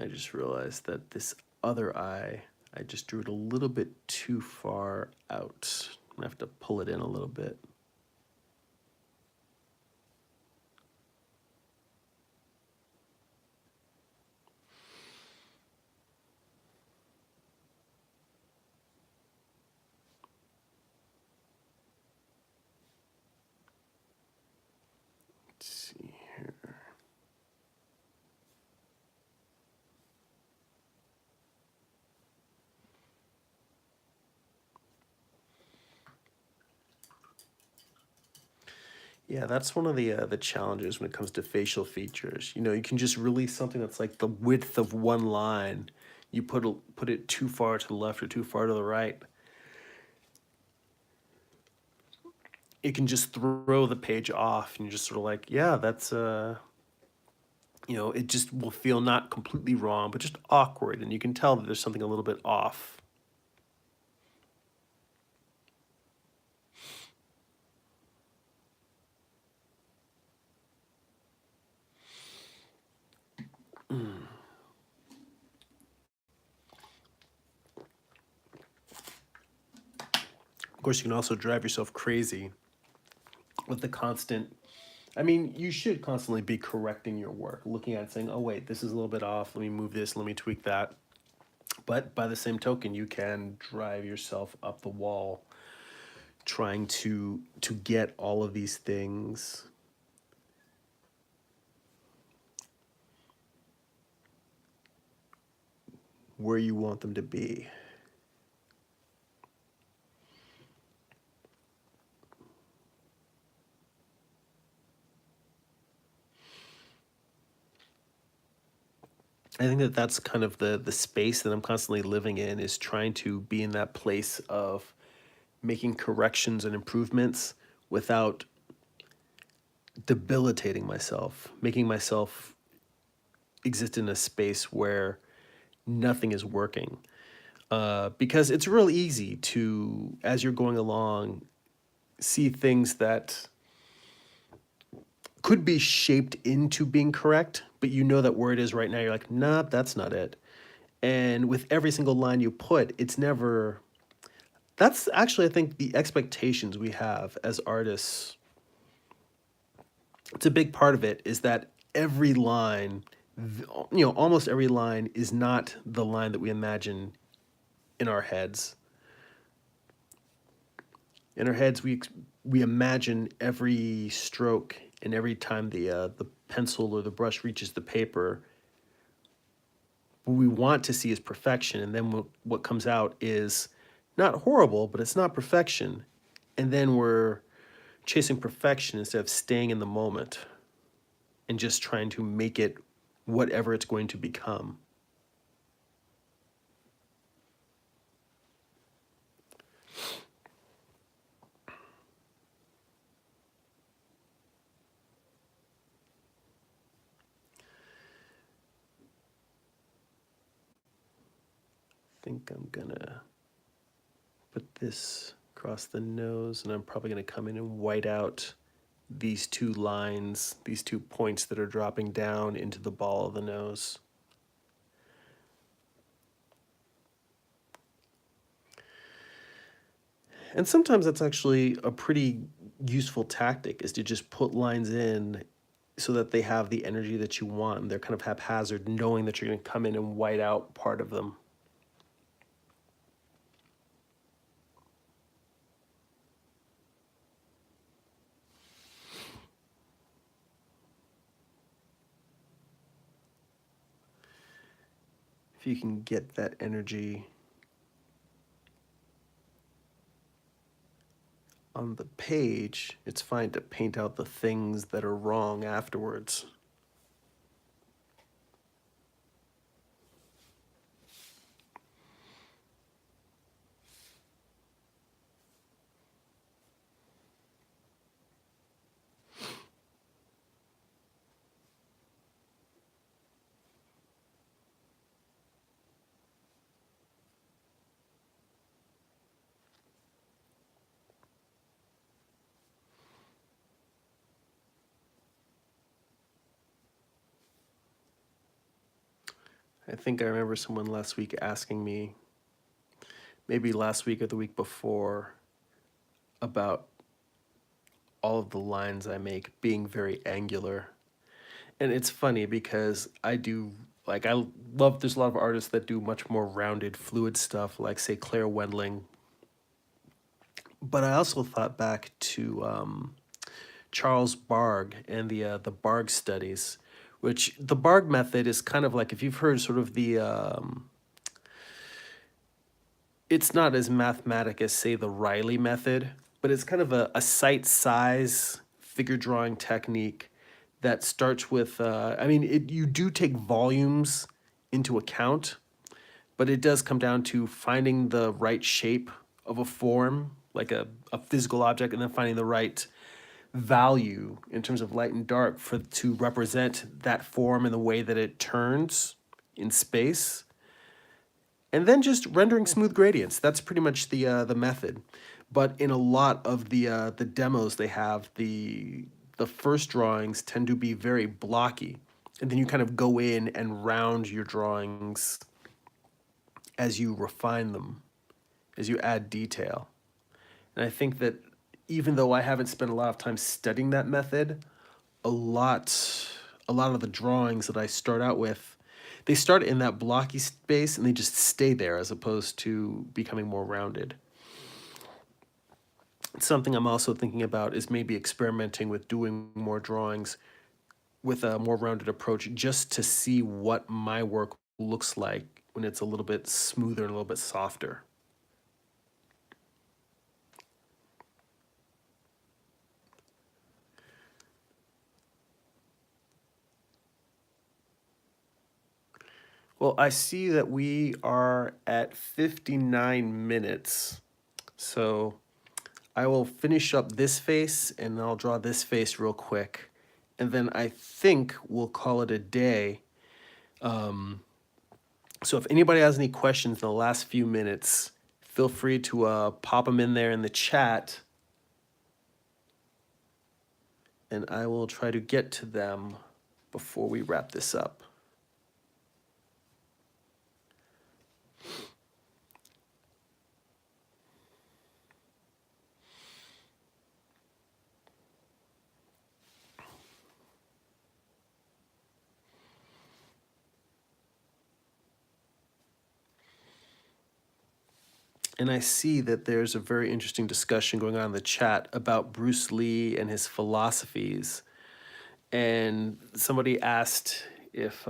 I just realized that this other eye, I just drew it a little bit too far out. I'm gonna have to pull it in a little bit. Let's see here. Yeah, that's one of the challenges when it comes to facial features. You can just release something that's like the width of one line. You put it too far to the left or too far to the right, it can just throw the page off, and you're just sort of like, yeah, that's it just will feel not completely wrong, but just awkward, and you can tell that there's something a little bit off. Of course, you can also drive yourself crazy with the constant. I mean, you should constantly be correcting your work, looking at it, saying, "Oh wait, this is a little bit off. Let me move this. Let me tweak that." But by the same token, you can drive yourself up the wall trying to get all of these things where you want them to be. I think that that's kind of the space that I'm constantly living in, is trying to be in that place of making corrections and improvements without debilitating myself, making myself exist in a space where nothing is working. Because it's real easy to, as you're going along, see things that could be shaped into being correct, but you know that where it is right now, you're like, nah, that's not it. And with every single line you put, it's never. That's actually, I think, the expectations we have as artists. It's a big part of it, is that every line, almost every line is not the line that we imagine in our heads. In our heads, we imagine every stroke, and every time the pencil or the brush reaches the paper, what we want to see is perfection, and then what comes out is not horrible, but it's not perfection, and then we're chasing perfection instead of staying in the moment and just trying to make it whatever it's going to become. I think I'm gonna put this across the nose, and I'm probably gonna come in and white out these two lines, these 2 points that are dropping down into the ball of the nose. And sometimes that's actually a pretty useful tactic, is to just put lines in so that they have the energy that you want, and they're kind of haphazard, knowing that you're going to come in and white out part of them. If you can get that energy on the page, it's fine to paint out the things that are wrong afterwards. I think I remember someone last week asking me, maybe last week or the week before, about all of the lines I make being very angular. And it's funny because I do, like, I love, there's a lot of artists that do much more rounded, fluid stuff, like, say, Claire Wendling. But I also thought back to Charles Barg and the Barg studies, which the Barg method is kind of like, if you've heard sort of it's not as mathematic as, say, the Riley method, but it's kind of a sight size figure drawing technique that starts with, you do take volumes into account, but it does come down to finding the right shape of a form, like a physical object, and then finding the right value in terms of light and dark to represent that form in the way that it turns in space. And then just rendering smooth gradients. That's pretty much the method. But in a lot of the demos they have, the first drawings tend to be very blocky, and then you kind of go in and round your drawings as you refine them, as you add detail. And I think that even though I haven't spent a lot of time studying that method, a lot of the drawings that I start out with, they start in that blocky space and they just stay there as opposed to becoming more rounded. Something I'm also thinking about is maybe experimenting with doing more drawings with a more rounded approach, just to see what my work looks like when it's a little bit smoother and a little bit softer. Well, I see that we are at 59 minutes. So I will finish up this face and I'll draw this face real quick. And then I think we'll call it a day. So if anybody has any questions in the last few minutes, feel free to pop them in there in the chat. And I will try to get to them before we wrap this up. And I see that there's a very interesting discussion going on in the chat about Bruce Lee and his philosophies. And somebody asked if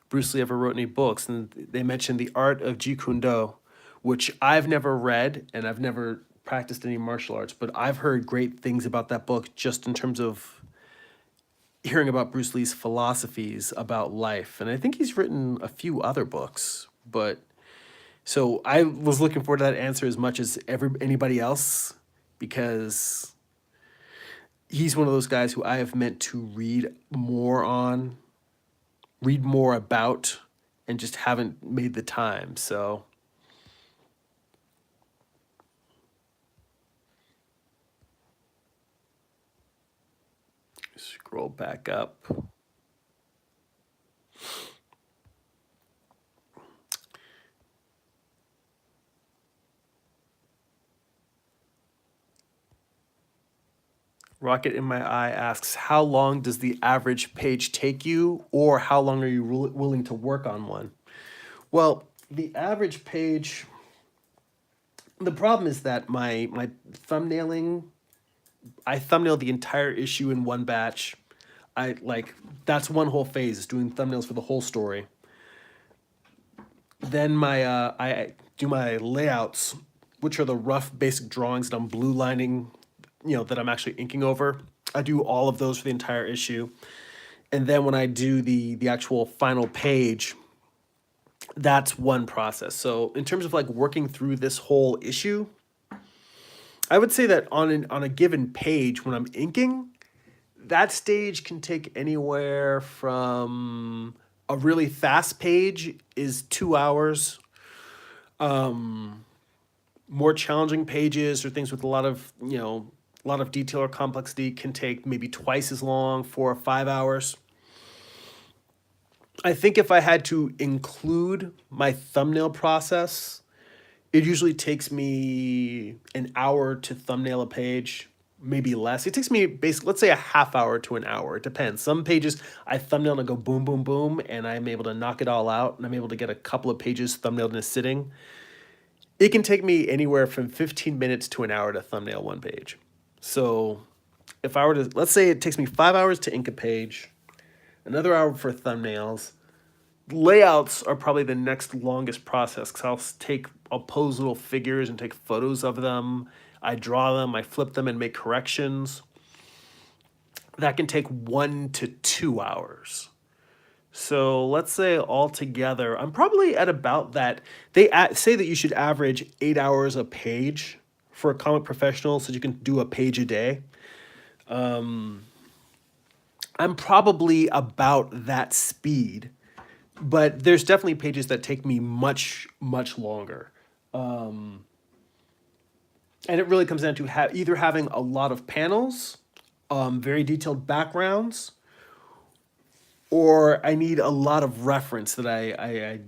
Bruce Lee ever wrote any books, and they mentioned The Art of Jeet Kune Do, which I've never read and I've never practiced any martial arts, but I've heard great things about that book just in terms of hearing about Bruce Lee's philosophies about life. And I think he's written a few other books, but so I was looking forward to that answer as much as anybody else because he's one of those guys who I have meant to read more about, and just haven't made the time. So scroll back up. Rocket in My Eye asks, how long does the average page take you, or how long are you willing to work on one? Well, the average page, the problem is that my thumbnailing, I thumbnail the entire issue in one batch. That's one whole phase, is doing thumbnails for the whole story. Then I do my layouts, which are the rough basic drawings that I'm blue lining, that I'm actually inking over. I do all of those for the entire issue. And then when I do the actual final page, that's one process. So in terms of like working through this whole issue, I would say that on a given page when I'm inking, that stage can take anywhere from a really fast page is 2 hours. More challenging pages or things with a lot of detail or complexity can take maybe twice as long, 4 or 5 hours. I think if I had to include my thumbnail process, it usually takes me an hour to thumbnail a page, maybe less. It takes me basically, let's say, a half hour to an hour. It depends. Some pages I thumbnail and go boom, boom, boom, and I'm able to knock it all out, and I'm able to get a couple of pages thumbnailed in a sitting. It can take me anywhere from 15 minutes to an hour to thumbnail one page. So if I were to, let's say it takes me 5 hours to ink a page, another hour for thumbnails. Layouts are probably the next longest process because I'll pose little figures and take photos of them. I draw them, I flip them and make corrections. That can take 1 to 2 hours. So let's say altogether, I'm probably at about that. They say that you should average 8 hours a page for a comic professional so you can do a page a day. I'm probably about that speed, but there's definitely pages that take me much, much longer. And it really comes down to either having a lot of panels, very detailed backgrounds, or I need a lot of reference that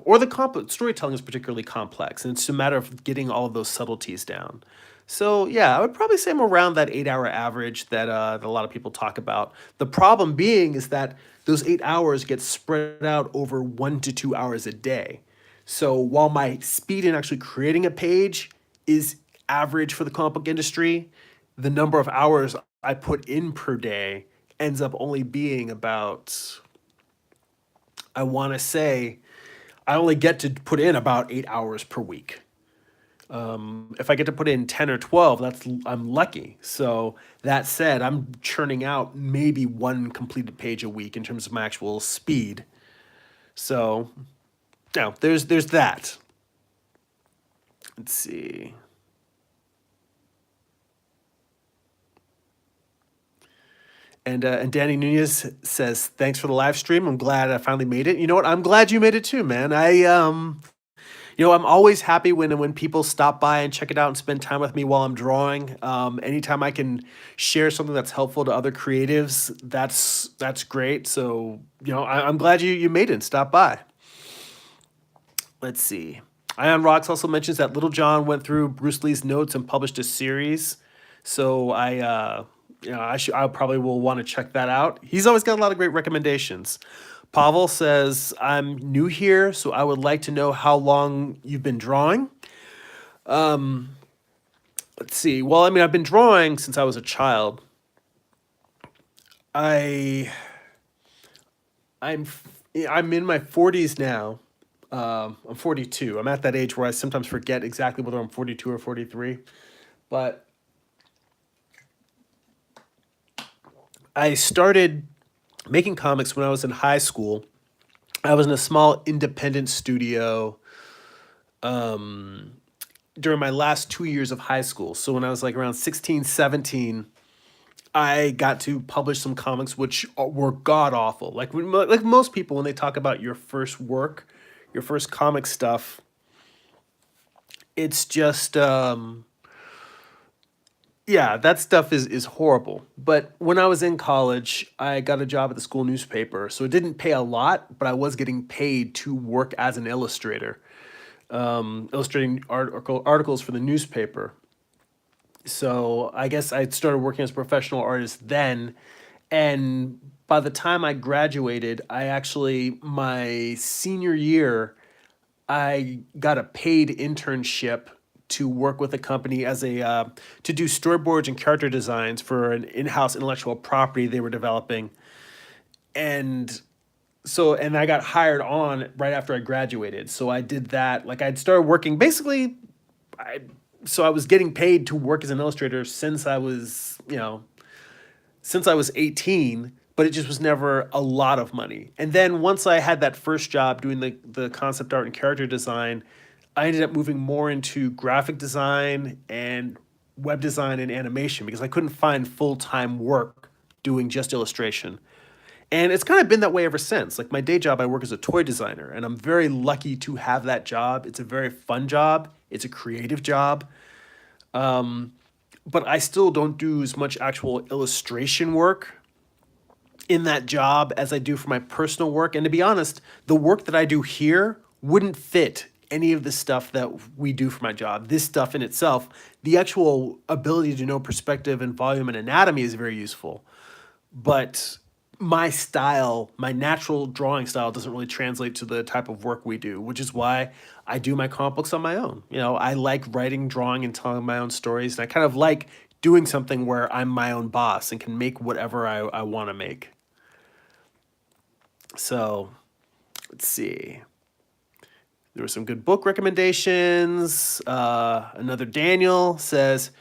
or the storytelling is particularly complex, and it's a matter of getting all of those subtleties down. So yeah, I would probably say I'm around that 8 hour average that a lot of people talk about. The problem being is that those 8 hours get spread out over 1 to 2 hours a day. So while my speed in actually creating a page is average for the comic book industry, the number of hours I put in per day ends up only being about, I want to say, I only get to put in about 8 hours per week. If I get to put in 10 or 12, I'm lucky. So that said, I'm churning out maybe one completed page a week in terms of my actual speed. So now there's that. Let's see. And Danny Nunez says, thanks for the live stream. I'm glad I finally made it. You know what? I'm glad you made it too, man. I'm always happy when people stop by and check it out and spend time with me while I'm drawing. Anytime I can share something that's helpful to other creatives, that's great. So, I'm glad you made it and stopped by. Let's see. Ion Rocks also mentions that Little John went through Bruce Lee's notes and published a series. So I probably will want to check that out. He's always got a lot of great recommendations. Pavel says, I'm new here, so I would like to know how long you've been drawing. Let's see. Well, I've been drawing since I was a child. I'm in my 40s now. I'm 42. I'm at that age where I sometimes forget exactly whether I'm 42 or 43. But I started making comics when I was in high school. I was in a small independent studio during my last 2 years of high school. So when I was like around 16, 17, I got to publish some comics which were god awful. Like most people, when they talk about your first work, your first comic stuff, it's just yeah, that stuff is horrible. But when I was in college, I got a job at the school newspaper, so it didn't pay a lot, but I was getting paid to work as an illustrator, illustrating articles for the newspaper. So I guess I started working as a professional artist then, and by the time I graduated, my senior year, I got a paid internship to work with a company as a to do storyboards and character designs for an in-house intellectual property they were developing, and and I got hired on right after I graduated. So I did that. Like I'd started working basically. I so I was getting paid to work as an illustrator since I was 18, but it just was never a lot of money. And then once I had that first job doing the concept art and character design, I ended up moving more into graphic design and web design and animation because I couldn't find full-time work doing just illustration. And it's kind of been that way ever since. Like my day job, I work as a toy designer, and I'm very lucky to have that job. It's a very fun job. It's a creative job. But I still don't do as much actual illustration work in that job as I do for my personal work. And to be honest, the work that I do here wouldn't fit any of the stuff that we do for my job. This stuff in itself, the actual ability to know perspective and volume and anatomy is very useful. But my style, my natural drawing style doesn't really translate to the type of work we do, which is why I do my comic books on my own. I like writing, drawing, and telling my own stories. And I kind of like doing something where I'm my own boss and can make whatever I want to make. So let's see. There were some good book recommendations. Another Daniel says,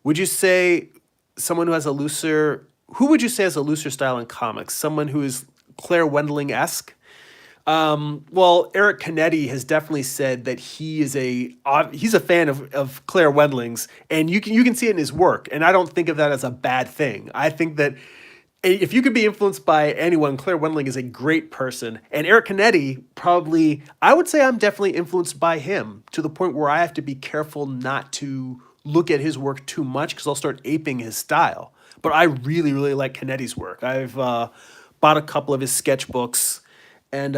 would you say someone who has a looser, who would you say has a looser style in comics? Someone who is Claire Wendling-esque? Well, Eric Canetti has definitely said that he's a fan of Claire Wendling's, and you can see it in his work. And I don't think of that as a bad thing. I think that if you could be influenced by anyone, Claire Wendling is a great person. And Eric Canetti, probably, I would say I'm definitely influenced by him to the point where I have to be careful not to look at his work too much because I'll start aping his style. But I really, really like Canetti's work. I've bought a couple of his sketchbooks, and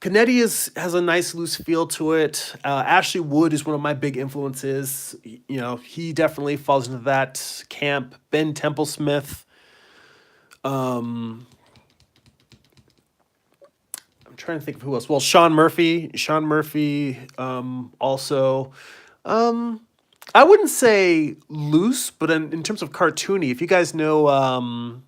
Canetti has a nice loose feel to it. Ashley Wood is one of my big influences. He definitely falls into that camp. Ben Templesmith. I'm trying to think of who else. Well, Sean Murphy. Sean Murphy also. I wouldn't say loose, but in terms of cartoony, if you guys know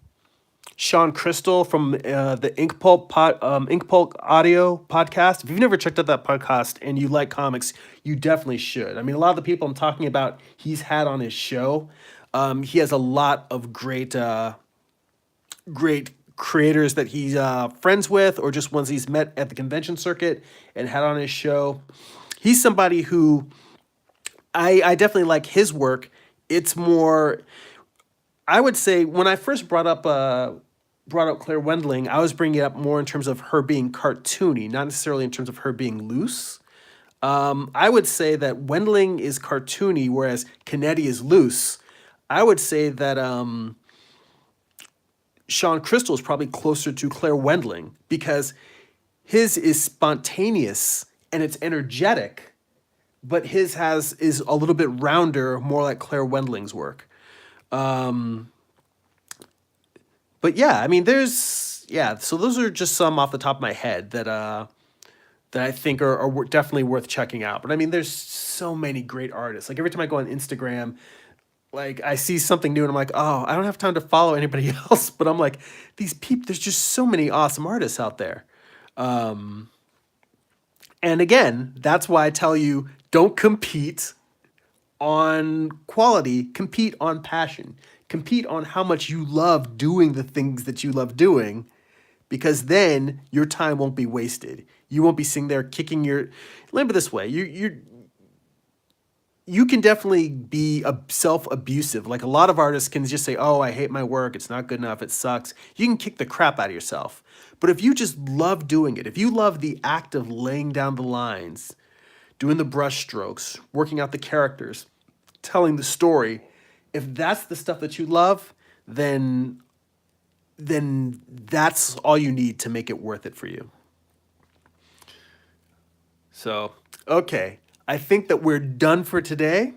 Sean Crystal from the Ink Pulp audio podcast. If you've never checked out that podcast and you like comics, you definitely should. I mean, a lot of the people I'm talking about, he's had on his show. He has a lot of great creators that he's friends with, or just ones he's met at the convention circuit and had on his show. He's somebody who I definitely like his work. It's more, I would say, when I first brought up Claire Wendling, I was bringing it up more in terms of her being cartoony, not necessarily in terms of her being loose. I would say that Wendling is cartoony, whereas Canetti is loose. I would say that Sean Crystal is probably closer to Claire Wendling because his is spontaneous and it's energetic, but his is a little bit rounder, more like Claire Wendling's work. But yeah, I mean, so those are just some off the top of my head that I think are definitely worth checking out. But I mean, there's so many great artists. Like every time I go on Instagram, like I see something new and I'm like, oh, I don't have time to follow anybody else. But I'm like, there's just so many awesome artists out there. And again, that's why I tell you, don't compete on quality, compete on passion. Compete on how much you love doing the things that you love doing, because then your time won't be wasted. You won't be sitting there kicking your. Remember this way: you can definitely be self-abusive. Like a lot of artists can just say, "Oh, I hate my work. It's not good enough. It sucks." You can kick the crap out of yourself. But if you just love doing it, if you love the act of laying down the lines, doing the brush strokes, working out the characters, telling the story, if that's the stuff that you love, then that's all you need to make it worth it for you. So, okay, I think that we're done for today.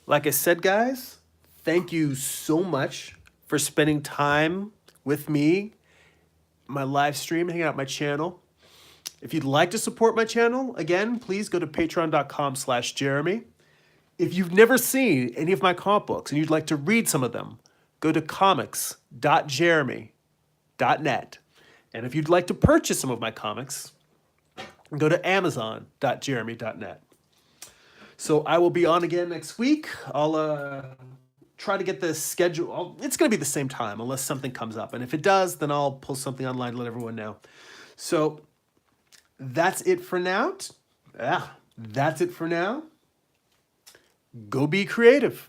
Like I said, guys, thank you so much for spending time with me, my live stream, hanging out my channel. If you'd like to support my channel, again, please go to patreon.com/Jeremy. If you've never seen any of my comic books and you'd like to read some of them, go to comics.jeremy.net. And if you'd like to purchase some of my comics, go to amazon.jeremy.net. So I will be on again next week. I'll try to get the schedule. It's going to be the same time unless something comes up. And if it does, then I'll post something online to let everyone know. So that's it for now. That's it for now. Go be creative.